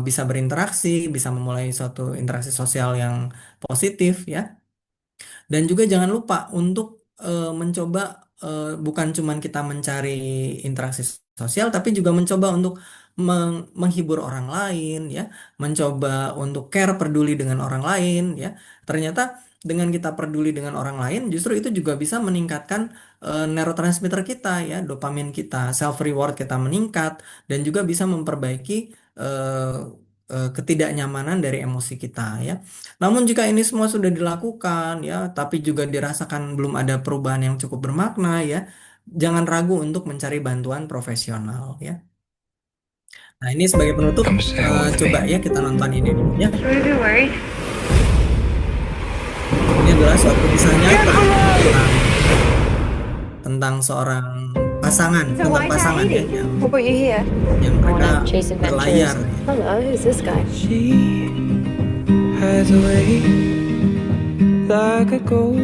bisa berinteraksi, bisa memulai suatu interaksi sosial yang positif ya. Dan juga jangan lupa untuk mencoba bukan cuman kita mencari interaksi sosial, tapi juga mencoba untuk menghibur orang lain, ya, mencoba untuk care peduli dengan orang lain, ya. Ternyata dengan kita peduli dengan orang lain, justru itu juga bisa meningkatkan neurotransmitter kita, ya, dopamin kita, self reward kita meningkat, dan juga bisa memperbaiki eh, ketidaknyamanan dari emosi kita, ya. Namun jika ini semua sudah dilakukan ya, tapi juga dirasakan belum ada perubahan yang cukup bermakna ya, jangan ragu untuk mencari bantuan profesional ya. Nah, ini sebagai penutup coba ya kita nonton ini dulu ya. Ini adalah suatu kisah nyata tentang seorang pasangan ya, yang mereka berlayar. Hello, who's this guy? Has a way like a ghost.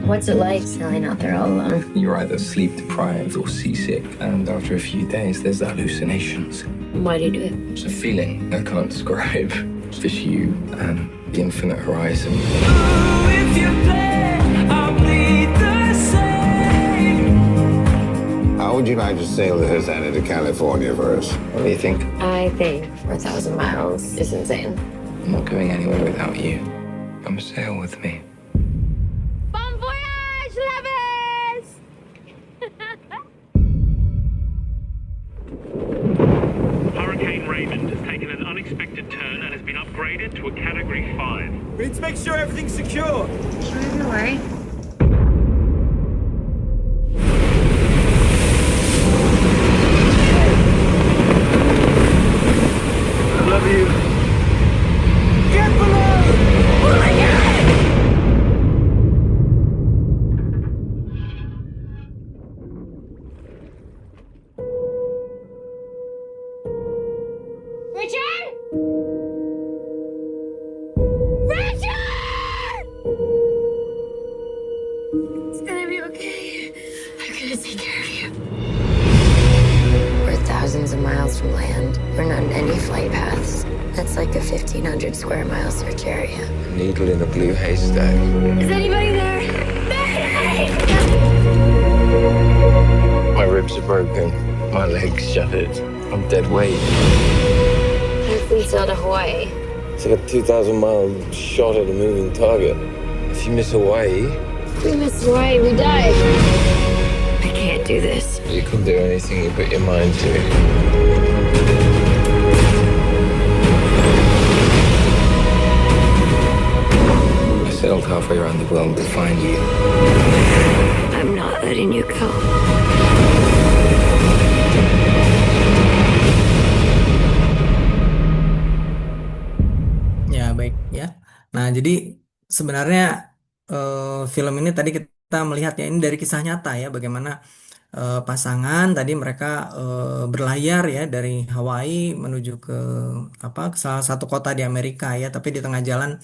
What's it like sailing out there all alone? You're either sleep deprived or seasick, and after a few days, there's hallucinations. Why do you do it? It's a feeling I can't describe. It's just you and the infinite horizon. Oh, if you play, I'll bleed the same. How would you like to sail the Hosanna to California first? What do you think? I think 4,000 miles is insane. I'm not going anywhere without you. Come sail with me. Bon voyage, lovers! Hurricane Raymond has taken an unexpected turn and has been upgraded to a Category 5. We need to make sure everything's secure. Don't worry. I love you. Get below! Oh my God! Richard! Richard! It's gonna be okay. I'm gonna take care of you. We're thousands of miles from land. We're not in any flight paths. That's like a 1,500 square mile search area. A needle in a blue haystack. Is anybody there? My ribs are broken. My legs shattered. I'm dead weight. If we sail to Hawaii, It's like a 2,000-mile shot at a moving target. If you miss Hawaii, We miss Hawaii, we die. I can't do this. you can do anything you put your mind to. I sailed halfway around the world to find you. I'm not letting you go. Ya, baik ya. Nah, jadi sebenarnya film ini tadi kita melihat ya ini dari kisah nyata ya bagaimana pasangan tadi mereka berlayar ya dari Hawaii menuju ke apa ke salah satu kota di Amerika ya, tapi di tengah jalan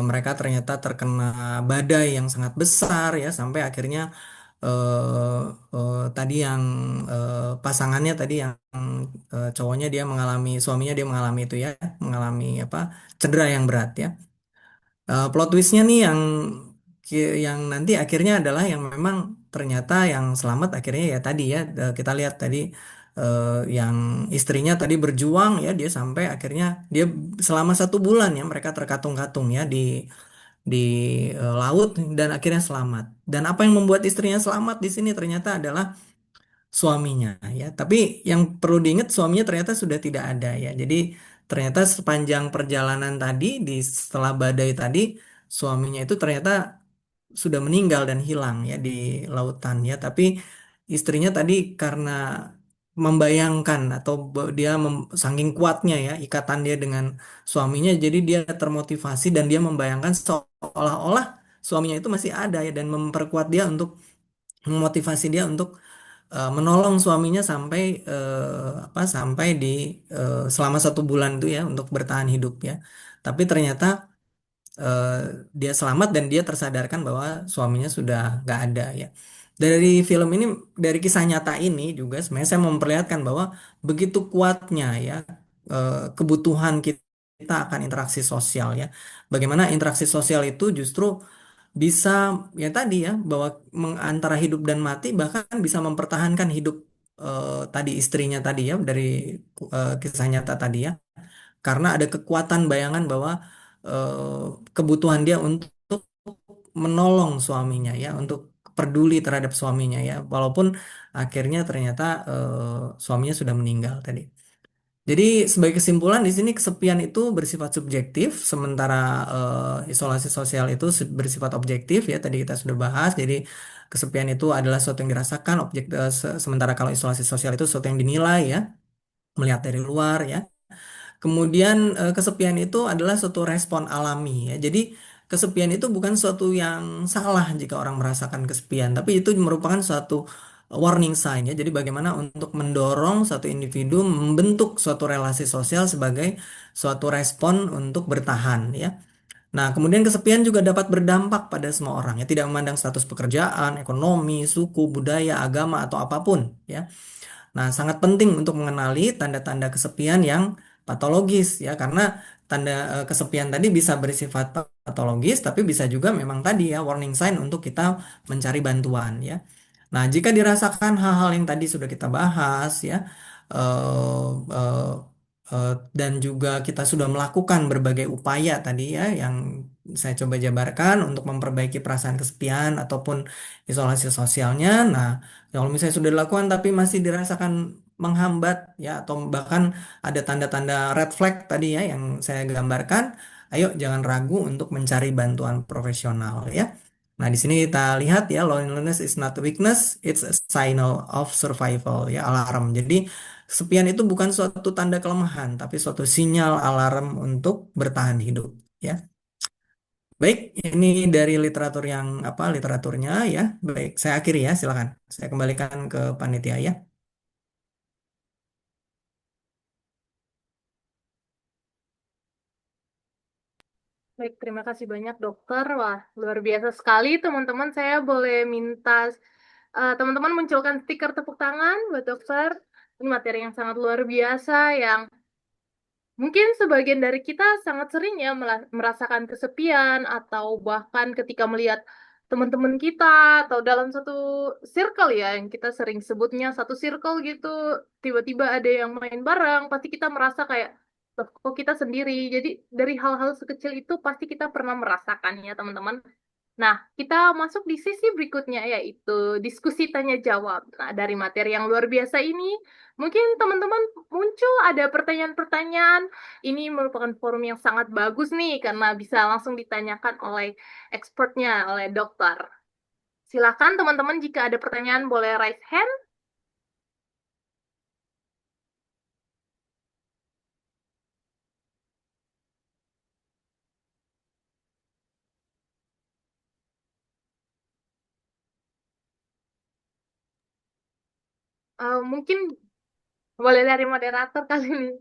mereka ternyata terkena badai yang sangat besar ya sampai akhirnya tadi yang pasangannya tadi yang cowoknya dia mengalami suaminya dia mengalami itu ya mengalami apa cedera yang berat ya. Plot twistnya nih yang nanti akhirnya adalah yang memang ternyata yang selamat akhirnya ya tadi ya kita lihat tadi yang istrinya tadi berjuang ya dia sampai akhirnya dia selama 1 bulan ya mereka terkatung-katung ya di laut dan akhirnya selamat. Dan apa yang membuat istrinya selamat di sini ternyata adalah suaminya ya. Tapi yang perlu diingat suaminya ternyata sudah tidak ada ya. Jadi ternyata sepanjang perjalanan tadi setelah badai tadi suaminya itu ternyata sudah meninggal dan hilang ya di lautan ya. Tapi istrinya tadi karena membayangkan atau dia saking kuatnya ya ikatan dia dengan suaminya jadi dia termotivasi dan dia membayangkan seolah-olah suaminya itu masih ada ya dan memperkuat dia untuk memotivasi dia untuk menolong suaminya sampai apa sampai di selama 1 bulan itu ya untuk bertahan hidup ya. Tapi ternyata eh, dia selamat dan dia tersadarkan bahwa suaminya sudah nggak ada ya. Dari film ini, dari kisah nyata ini juga sebenarnya saya mau memperlihatkan bahwa begitu kuatnya ya kebutuhan kita akan interaksi sosial ya. Bagaimana interaksi sosial itu justru bisa ya tadi ya bahwa antara hidup dan mati bahkan bisa mempertahankan hidup tadi istrinya tadi ya dari kisah nyata tadi ya karena ada kekuatan bayangan bahwa kebutuhan dia untuk menolong suaminya ya untuk peduli terhadap suaminya ya walaupun akhirnya ternyata suaminya sudah meninggal tadi. Jadi sebagai kesimpulan di sini kesepian itu bersifat subjektif, sementara isolasi sosial itu bersifat objektif ya. Tadi kita sudah bahas. Jadi kesepian itu adalah sesuatu yang dirasakan, sementara kalau isolasi sosial itu sesuatu yang dinilai ya, melihat dari luar ya. Kemudian kesepian itu adalah suatu respon alami ya. Jadi kesepian itu bukan suatu yang salah jika orang merasakan kesepian, tapi itu merupakan suatu warning sign ya. Jadi bagaimana untuk mendorong satu individu membentuk suatu relasi sosial sebagai suatu respon untuk bertahan ya. Nah, kemudian kesepian juga dapat berdampak pada semua orang ya, tidak memandang status pekerjaan, ekonomi, suku, budaya, agama atau apapun ya. Nah, sangat penting untuk mengenali tanda-tanda kesepian yang patologis ya, karena tanda kesepian tadi bisa bersifat patologis, tapi bisa juga memang tadi ya warning sign untuk kita mencari bantuan ya. Nah, jika dirasakan hal-hal yang tadi sudah kita bahas ya, eh, eh, dan juga kita sudah melakukan berbagai upaya tadi ya, yang saya coba jabarkan untuk memperbaiki perasaan kesepian ataupun isolasi sosialnya. Nah, kalau misalnya sudah dilakukan tapi masih dirasakan menghambat ya atau bahkan ada tanda-tanda red flag tadi ya yang saya gambarkan, ayo jangan ragu untuk mencari bantuan profesional ya. Nah, di sini kita lihat ya loneliness is not weakness, it's a signal of survival ya alarm. Jadi kesepian itu bukan suatu tanda kelemahan tapi suatu sinyal alarm untuk bertahan hidup ya. Baik, ini dari literatur yang apa literaturnya ya. Baik, saya akhiri ya, silakan. Saya kembalikan ke panitia ya. Baik, terima kasih banyak dokter. Wah, luar biasa sekali teman-teman. Saya boleh minta teman-teman munculkan stiker tepuk tangan buat dokter. Ini materi yang sangat luar biasa yang mungkin sebagian dari kita sangat sering ya merasakan kesepian atau bahkan ketika melihat teman-teman kita atau dalam satu circle ya yang kita sering sebutnya satu circle gitu, tiba-tiba ada yang main bareng, pasti kita merasa kayak kok kita sendiri. Jadi dari hal-hal sekecil itu pasti kita pernah merasakannya, teman-teman. Nah, kita masuk di sisi berikutnya, yaitu diskusi tanya jawab. Nah, dari materi yang luar biasa ini, mungkin teman-teman muncul ada pertanyaan-pertanyaan. Ini merupakan forum yang sangat bagus nih, karena bisa langsung ditanyakan oleh expertnya, oleh dokter. Silakan teman-teman, jika ada pertanyaan boleh raise hand. Mungkin boleh dari moderator kali ini.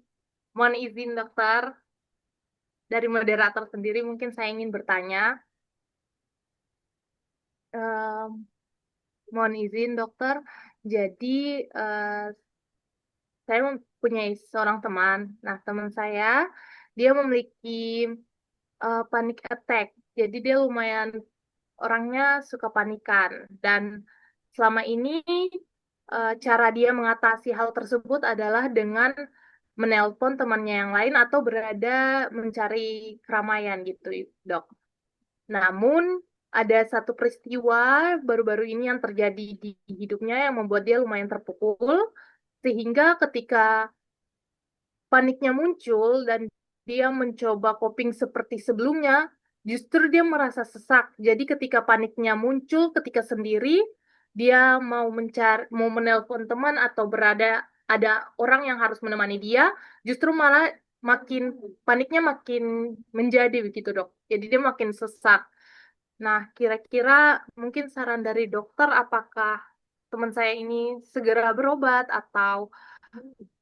Mohon izin dokter, dari moderator sendiri mungkin saya ingin bertanya. Em, Mohon izin dokter, jadi saya mempunyai seorang teman. Nah, teman saya, dia memiliki panic attack. Jadi dia lumayan orangnya suka panikan. Dan selama ini cara dia mengatasi hal tersebut adalah dengan menelpon temannya yang lain atau berada mencari keramaian gitu, dok. Namun ada satu peristiwa baru-baru ini yang terjadi di hidupnya yang membuat dia lumayan terpukul, sehingga ketika paniknya muncul dan dia mencoba coping seperti sebelumnya, justru dia merasa sesak. Jadi ketika paniknya muncul, ketika sendiri, dia mau menelpon teman atau ada orang yang harus menemani dia, justru malah makin paniknya makin menjadi begitu, dok. Jadi dia makin sesak. Nah, kira-kira mungkin saran dari dokter, apakah teman saya ini segera berobat atau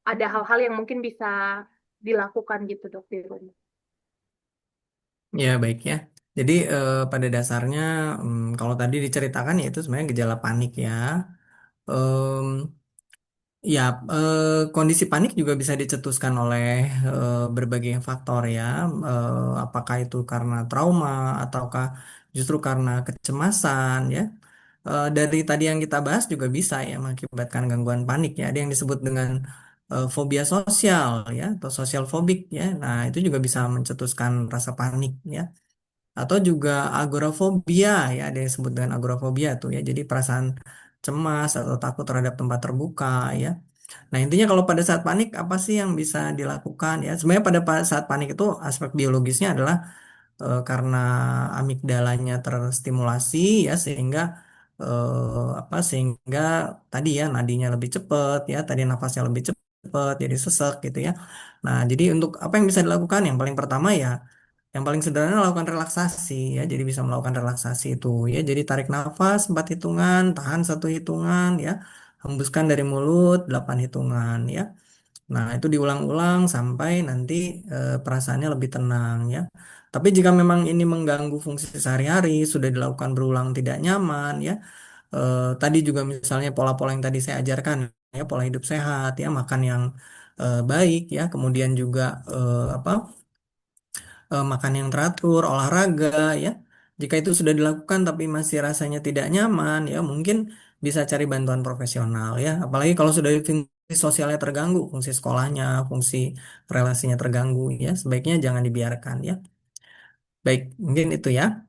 ada hal-hal yang mungkin bisa dilakukan gitu, dok, di rumah? Ya, baik ya. Jadi pada dasarnya kalau tadi diceritakan ya itu sebenarnya gejala panik ya. Em, Ya, kondisi panik juga bisa dicetuskan oleh berbagai faktor ya. Apakah itu karena trauma ataukah justru karena kecemasan ya. Dari tadi yang kita bahas juga bisa ya mengakibatkan gangguan panik ya. Ada yang disebut dengan fobia sosial ya atau sosial fobik ya. Nah, itu juga bisa mencetuskan rasa panik ya. Atau juga agorafobia ya, ada yang disebut dengan agorafobia tuh ya. Jadi perasaan cemas atau takut terhadap tempat terbuka ya. Nah, intinya kalau pada saat panik, apa sih yang bisa dilakukan ya? Sebenarnya pada saat panik itu aspek biologisnya adalah karena amigdalanya terstimulasi ya sehingga tadi ya nadinya lebih cepat ya, tadi nafasnya lebih cepat jadi sesek gitu ya. Nah, jadi untuk apa yang bisa dilakukan? Yang paling pertama ya yang paling sederhana lakukan relaksasi ya. Jadi bisa melakukan relaksasi itu ya. Jadi tarik nafas 4 hitungan, tahan 1 hitungan ya. Hembuskan dari mulut 8 hitungan ya. Nah, itu diulang-ulang sampai nanti perasaannya lebih tenang ya. Tapi jika memang ini mengganggu fungsi sehari-hari, sudah dilakukan berulang tidak nyaman ya. Tadi juga misalnya pola-pola yang tadi saya ajarkan ya, pola hidup sehat ya, makan yang baik ya, kemudian juga apa makan yang teratur, olahraga ya. Jika itu sudah dilakukan tapi masih rasanya tidak nyaman ya, mungkin bisa cari bantuan profesional ya. Apalagi kalau sudah fungsi sosialnya terganggu, fungsi sekolahnya, fungsi relasinya terganggu ya, sebaiknya jangan dibiarkan ya. Baik, mungkin itu ya.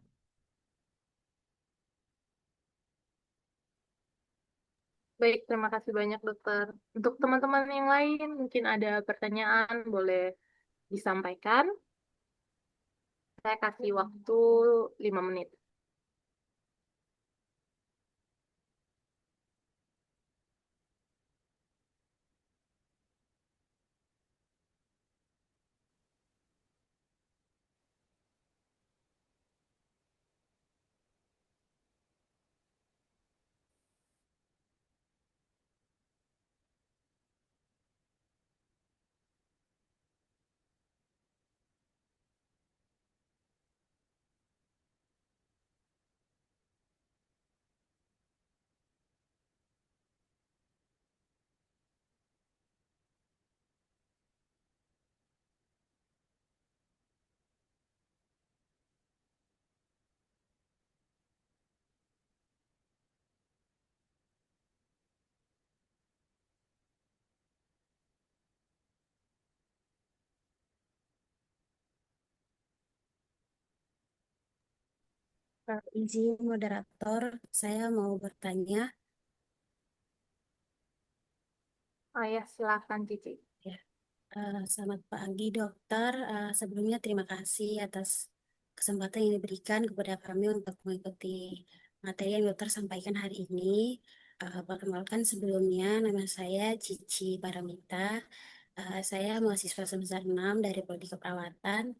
Baik, terima kasih banyak, dokter. Untuk teman-teman yang lain, mungkin ada pertanyaan, boleh disampaikan. Saya kasih waktu 5 menit. Izin moderator, saya mau bertanya. Oh ya, silakan Cici. Ya, selamat pagi dokter. Sebelumnya terima kasih atas kesempatan yang diberikan kepada kami untuk mengikuti materi yang dokter sampaikan hari ini. Perkenalkan sebelumnya, nama saya Cici Paramita. Saya mahasiswa semester 6 dari Prodi Keperawatan.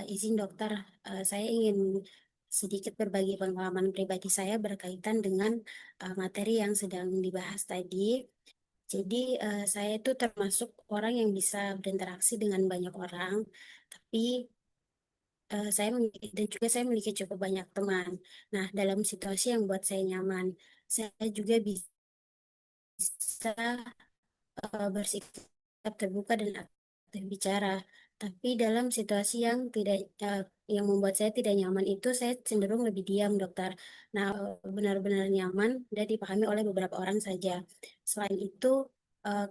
Izin dokter, saya ingin sedikit berbagi pengalaman pribadi saya berkaitan dengan materi yang sedang dibahas tadi. Jadi saya itu termasuk orang yang bisa berinteraksi dengan banyak orang, tapi dan juga saya memiliki cukup banyak teman. Nah, dalam situasi yang buat saya nyaman, saya juga bisa bersikap terbuka dan aktif bicara. Tapi dalam situasi yang tidak yang membuat saya tidak nyaman itu saya cenderung lebih diam, dokter. Nah, benar-benar nyaman dan dipahami oleh beberapa orang saja. Selain itu,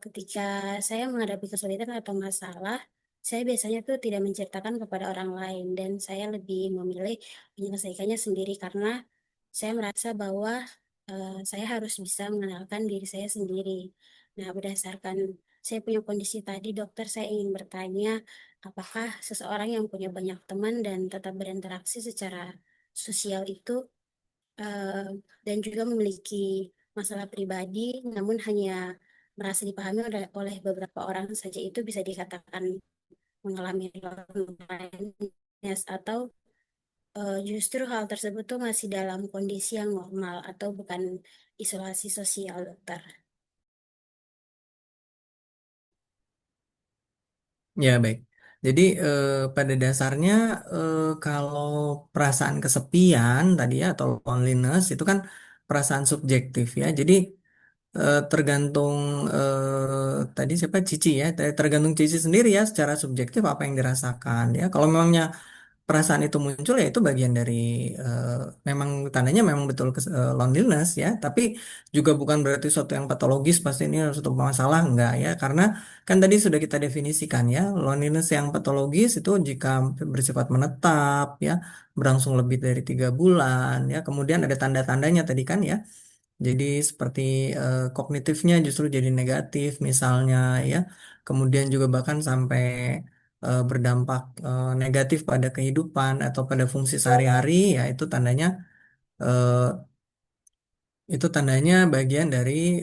ketika saya menghadapi kesulitan atau masalah, saya biasanya tuh tidak menceritakan kepada orang lain dan saya lebih memilih menyelesaikannya sendiri karena saya merasa bahwa saya harus bisa mengenalkan diri saya sendiri. Nah, berdasarkan saya punya kondisi tadi, dokter, saya ingin bertanya, apakah seseorang yang punya banyak teman dan tetap berinteraksi secara sosial itu eh, dan juga memiliki masalah pribadi, namun hanya merasa dipahami oleh beberapa orang saja itu bisa dikatakan mengalami loneliness atau justru hal tersebut tuh masih dalam kondisi yang normal atau bukan isolasi sosial, dokter. Ya, baik. Jadi pada dasarnya kalau perasaan kesepian tadi ya atau loneliness itu kan perasaan subjektif ya. Jadi tergantung tadi siapa Cici ya, tergantung Cici sendiri ya secara subjektif apa yang dirasakan ya. Kalau memangnya perasaan itu muncul ya itu bagian dari eh, memang tandanya memang betul loneliness ya, tapi juga bukan berarti suatu yang patologis pasti ini harus suatu masalah enggak ya, karena kan tadi sudah kita definisikan ya, loneliness yang patologis itu jika bersifat menetap ya, berlangsung lebih dari 3 bulan ya, kemudian ada tanda-tandanya tadi kan ya, jadi seperti kognitifnya justru jadi negatif misalnya ya. Kemudian juga bahkan sampai berdampak negatif pada kehidupan atau pada fungsi sehari-hari ya eh, itu tandanya bagian dari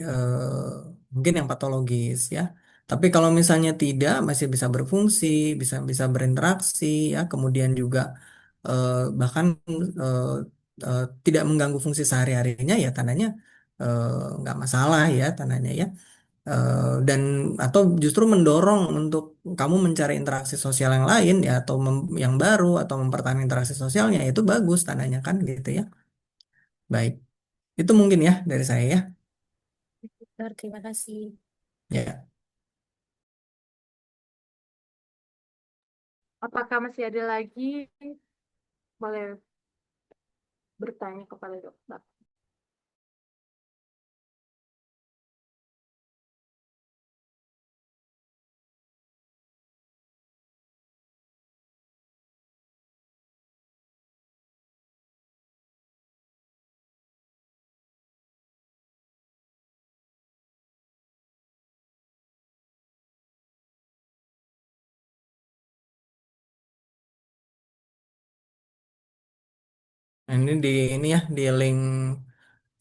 mungkin yang patologis ya. Tapi kalau misalnya tidak masih bisa berfungsi, bisa bisa berinteraksi ya, kemudian juga bahkan eh, tidak mengganggu fungsi sehari-harinya ya tandanya eh, nggak masalah ya tandanya ya. Dan atau justru mendorong untuk kamu mencari interaksi sosial yang lain ya atau yang baru atau mempertahankan interaksi sosialnya itu bagus tandanya kan gitu ya. Baik, itu mungkin ya dari saya ya. Dokter, terima kasih. Ya. Apakah masih ada lagi? Boleh bertanya kepada dokter. Nah, ini ya di link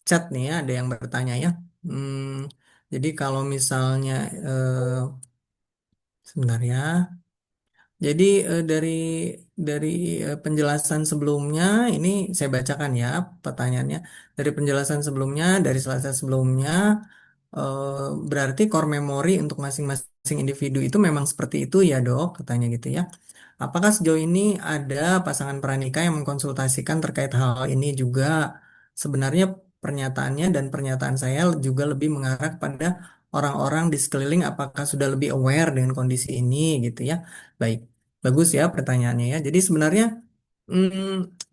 chat nih ya ada yang bertanya ya. Hmm, jadi kalau misalnya sebentar ya. Jadi dari penjelasan sebelumnya ini saya bacakan ya pertanyaannya. Dari penjelasan sebelumnya dari selasa sebelumnya berarti core memory untuk masing-masing individu itu memang seperti itu ya dok, katanya gitu ya. Apakah sejauh ini ada pasangan pranikah yang mengkonsultasikan terkait hal ini juga? Sebenarnya pernyataannya dan pernyataan saya juga lebih mengarah pada orang-orang di sekeliling apakah sudah lebih aware dengan kondisi ini gitu ya. Baik, bagus ya pertanyaannya ya. Jadi sebenarnya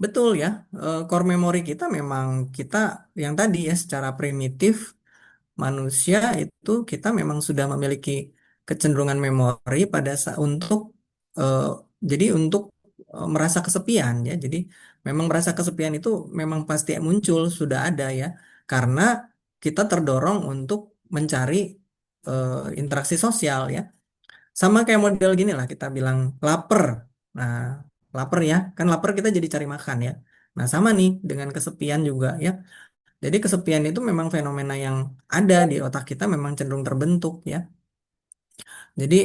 betul ya, core memory kita memang kita yang tadi ya secara primitif manusia itu kita memang sudah memiliki kecenderungan memori pada saat untuk eh, jadi untuk merasa kesepian ya. Jadi memang merasa kesepian itu memang pasti muncul, sudah ada ya. Karena kita terdorong untuk mencari interaksi sosial ya. Sama kayak model gini lah, kita bilang lapar. Nah, lapar ya, kan lapar kita jadi cari makan ya. Nah, sama nih dengan kesepian juga ya. Jadi kesepian itu memang fenomena yang ada di otak kita, memang cenderung terbentuk ya. Jadi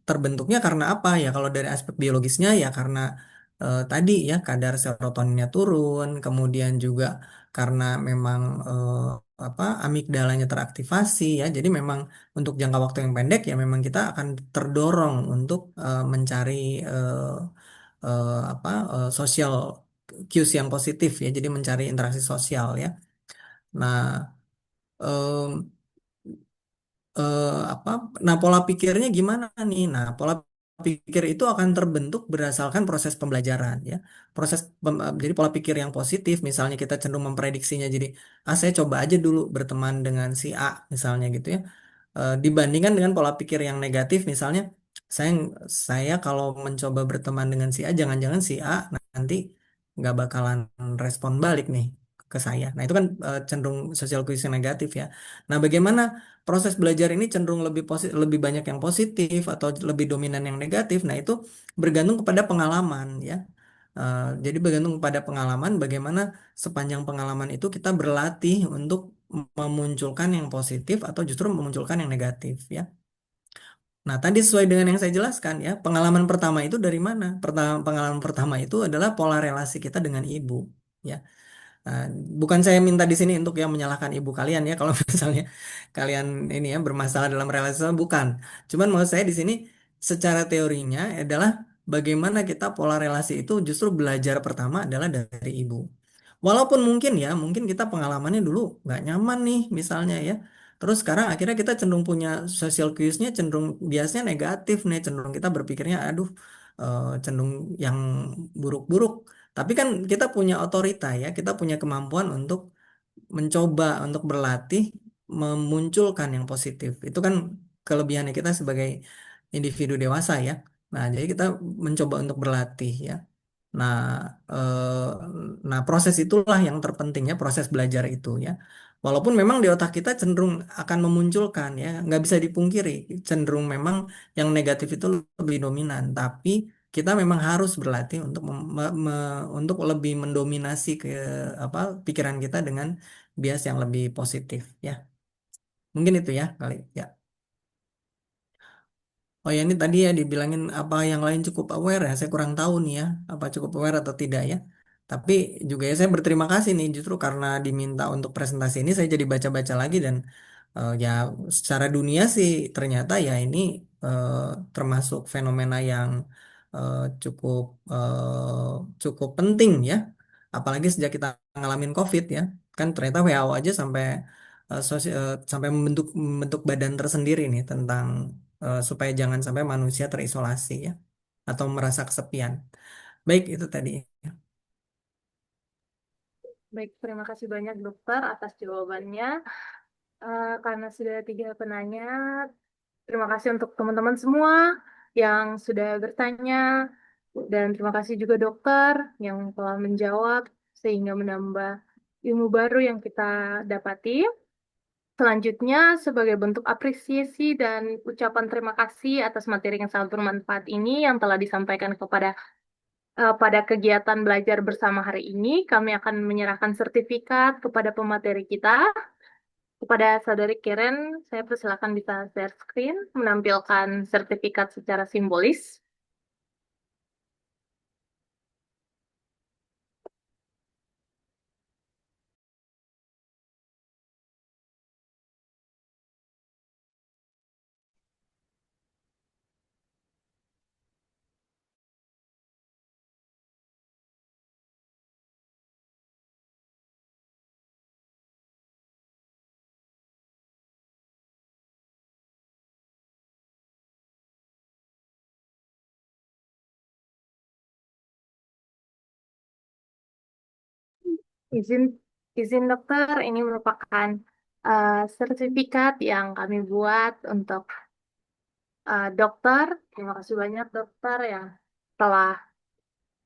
terbentuknya karena apa ya? Kalau dari aspek biologisnya ya karena tadi ya kadar serotoninnya turun, kemudian juga karena memang apa amigdalanya teraktivasi ya. Jadi memang untuk jangka waktu yang pendek ya memang kita akan terdorong untuk mencari apa sosial cues yang positif ya. Jadi mencari interaksi sosial ya. Nah, em, apa nah pola pikirnya gimana nih, nah pola pikir itu akan terbentuk berdasarkan proses pembelajaran ya, jadi pola pikir yang positif misalnya kita cenderung memprediksinya, jadi saya coba aja dulu berteman dengan si A misalnya gitu ya. Dibandingkan dengan pola pikir yang negatif misalnya saya saya kalau mencoba berteman dengan si A, jangan-jangan si A nanti nggak bakalan respon balik nih ke saya. Nah itu kan cenderung social cues yang negatif ya. Nah bagaimana proses belajar ini cenderung lebih lebih banyak yang positif atau lebih dominan yang negatif? Nah itu bergantung kepada pengalaman ya. Jadi bergantung pada pengalaman, bagaimana sepanjang pengalaman itu kita berlatih untuk memunculkan yang positif atau justru memunculkan yang negatif ya. Nah, tadi sesuai dengan yang saya jelaskan ya, pengalaman pertama itu dari mana? Pengalaman pertama itu adalah pola relasi kita dengan ibu ya. Nah, bukan saya minta di sini untuk yang menyalahkan ibu kalian ya kalau misalnya kalian ini ya bermasalah dalam relasi, bukan. Cuman maksud saya di sini secara teorinya adalah bagaimana kita pola relasi itu justru belajar pertama adalah dari ibu. Walaupun mungkin ya, mungkin kita pengalamannya dulu nggak nyaman nih misalnya ya. Terus sekarang akhirnya kita cenderung punya social cues-nya cenderung biasanya negatif nih, cenderung kita berpikirnya aduh cenderung yang buruk-buruk. Tapi kan kita punya otorita ya, kita punya kemampuan untuk mencoba untuk berlatih memunculkan yang positif. Itu kan kelebihannya kita sebagai individu dewasa ya. Nah, jadi kita mencoba untuk berlatih ya. Nah, eh, nah proses itulah yang terpenting ya, proses belajar itu ya. Walaupun memang di otak kita cenderung akan memunculkan ya, nggak bisa dipungkiri, cenderung memang yang negatif itu lebih dominan. Tapi kita memang harus berlatih untuk untuk lebih mendominasi ke apa pikiran kita dengan bias yang lebih positif ya. Mungkin itu ya kali ya. Oh ya ini tadi ya dibilangin apa yang lain cukup aware ya. Saya kurang tahu nih ya apa cukup aware atau tidak ya. Tapi juga ya saya berterima kasih nih justru karena diminta untuk presentasi ini saya jadi baca-baca lagi dan ya secara dunia sih ternyata ya ini eh, termasuk fenomena yang eh, cukup cukup penting ya. Apalagi sejak kita ngalamin COVID ya. Kan ternyata WHO aja sampai sampai membentuk badan tersendiri nih tentang supaya jangan sampai manusia terisolasi ya atau merasa kesepian. Baik, itu tadi. Baik, terima kasih banyak dokter atas jawabannya. Karena sudah 3 penanya, terima kasih untuk teman-teman semua yang sudah bertanya. Dan terima kasih juga dokter yang telah menjawab sehingga menambah ilmu baru yang kita dapati. Selanjutnya, sebagai bentuk apresiasi dan ucapan terima kasih atas materi yang sangat bermanfaat ini yang telah disampaikan pada kegiatan belajar bersama hari ini, kami akan menyerahkan sertifikat kepada pemateri kita. Kepada Saudari Karen, saya persilakan bisa share screen, menampilkan sertifikat secara simbolis. Izin, izin dokter, ini merupakan sertifikat yang kami buat untuk dokter. Terima kasih banyak dokter ya telah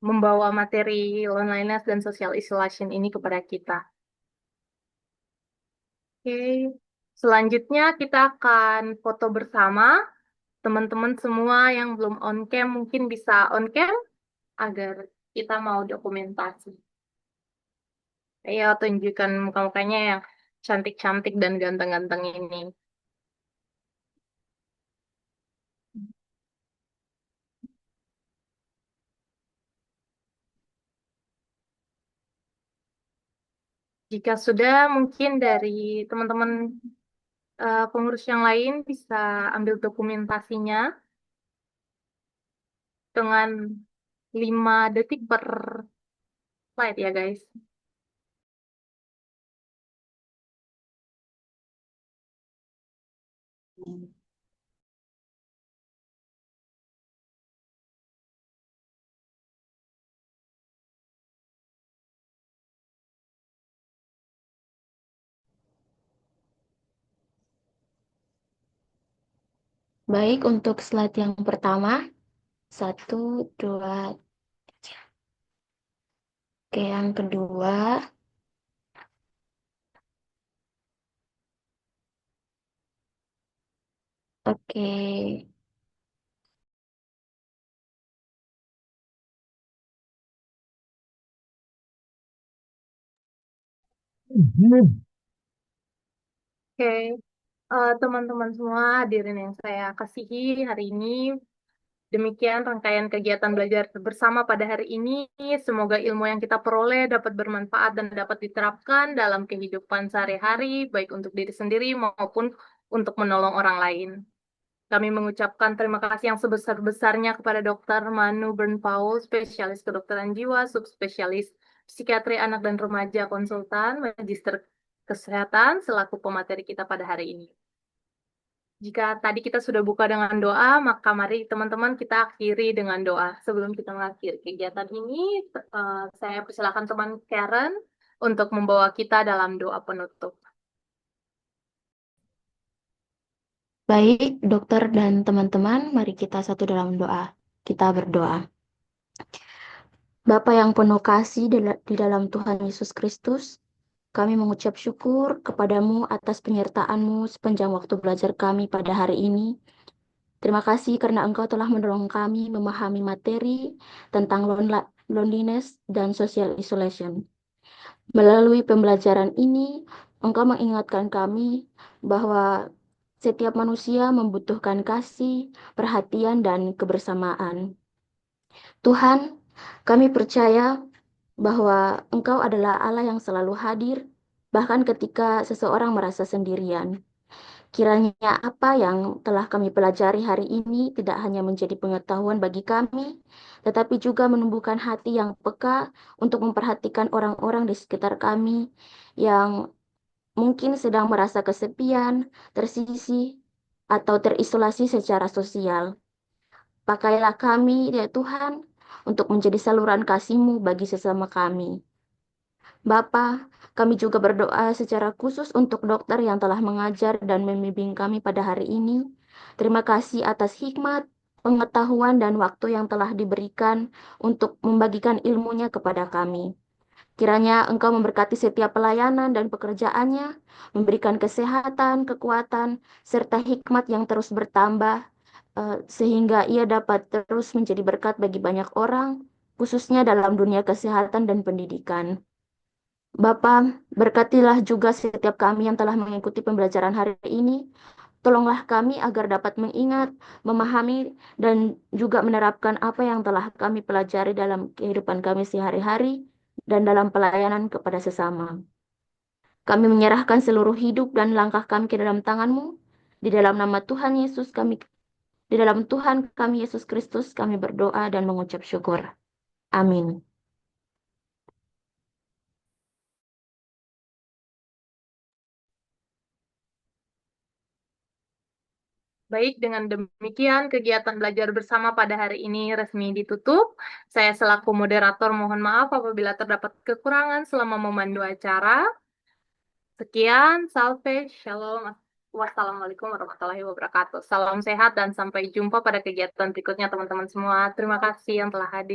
membawa materi loneliness dan social isolation ini kepada kita. Oke, selanjutnya kita akan foto bersama. Teman-teman semua yang belum on cam mungkin bisa on cam agar kita mau dokumentasi. Ayo tunjukkan muka-mukanya yang cantik-cantik dan ganteng-ganteng ini. Jika sudah, mungkin dari teman-teman pengurus yang lain bisa ambil dokumentasinya dengan 5 detik per slide ya guys. Baik, untuk slide yang pertama, 1, 2, 3. Oke, yang kedua, oke. Oke, teman-teman semua hadirin yang saya kasihi hari ini, demikian rangkaian kegiatan belajar bersama pada hari ini. Semoga ilmu yang kita peroleh dapat bermanfaat dan dapat diterapkan dalam kehidupan sehari-hari, baik untuk diri sendiri maupun untuk menolong orang lain. Kami mengucapkan terima kasih yang sebesar-besarnya kepada Dr. Manu Bernpaul, spesialis kedokteran jiwa, subspesialis psikiatri anak dan remaja, konsultan, magister kesehatan, selaku pemateri kita pada hari ini. Jika tadi kita sudah buka dengan doa, maka mari teman-teman kita akhiri dengan doa. Sebelum kita mengakhiri kegiatan ini, saya persilakan teman Karen untuk membawa kita dalam doa penutup. Baik, dokter dan teman-teman, mari kita satu dalam doa. Kita berdoa. Bapa yang penuh kasih di dalam Tuhan Yesus Kristus, kami mengucap syukur kepadamu atas penyertaan-Mu sepanjang waktu belajar kami pada hari ini. Terima kasih karena Engkau telah menolong kami memahami materi tentang loneliness dan social isolation. Melalui pembelajaran ini, Engkau mengingatkan kami bahwa setiap manusia membutuhkan kasih, perhatian, dan kebersamaan. Tuhan, kami percaya bahwa Engkau adalah Allah yang selalu hadir, bahkan ketika seseorang merasa sendirian. Kiranya apa yang telah kami pelajari hari ini tidak hanya menjadi pengetahuan bagi kami, tetapi juga menumbuhkan hati yang peka untuk memperhatikan orang-orang di sekitar kami yang mungkin sedang merasa kesepian, tersisih, atau terisolasi secara sosial. Pakailah kami, ya Tuhan, untuk menjadi saluran kasih-Mu bagi sesama kami. Bapa, kami juga berdoa secara khusus untuk dokter yang telah mengajar dan membimbing kami pada hari ini. Terima kasih atas hikmat, pengetahuan, dan waktu yang telah diberikan untuk membagikan ilmunya kepada kami. Kiranya Engkau memberkati setiap pelayanan dan pekerjaannya, memberikan kesehatan, kekuatan, serta hikmat yang terus bertambah, sehingga ia dapat terus menjadi berkat bagi banyak orang, khususnya dalam dunia kesehatan dan pendidikan. Bapa, berkatilah juga setiap kami yang telah mengikuti pembelajaran hari ini. Tolonglah kami agar dapat mengingat, memahami, dan juga menerapkan apa yang telah kami pelajari dalam kehidupan kami sehari-hari dan dalam pelayanan kepada sesama. Kami menyerahkan seluruh hidup dan langkah kami ke dalam tangan-Mu. Di dalam nama Tuhan Yesus kami, di dalam Tuhan kami Yesus Kristus kami berdoa dan mengucap syukur. Amin. Baik, dengan demikian kegiatan belajar bersama pada hari ini resmi ditutup. Saya selaku moderator mohon maaf apabila terdapat kekurangan selama memandu acara. Sekian, salve, shalom. Wassalamualaikum warahmatullahi wabarakatuh. Salam sehat dan sampai jumpa pada kegiatan berikutnya teman-teman semua. Terima kasih yang telah hadir.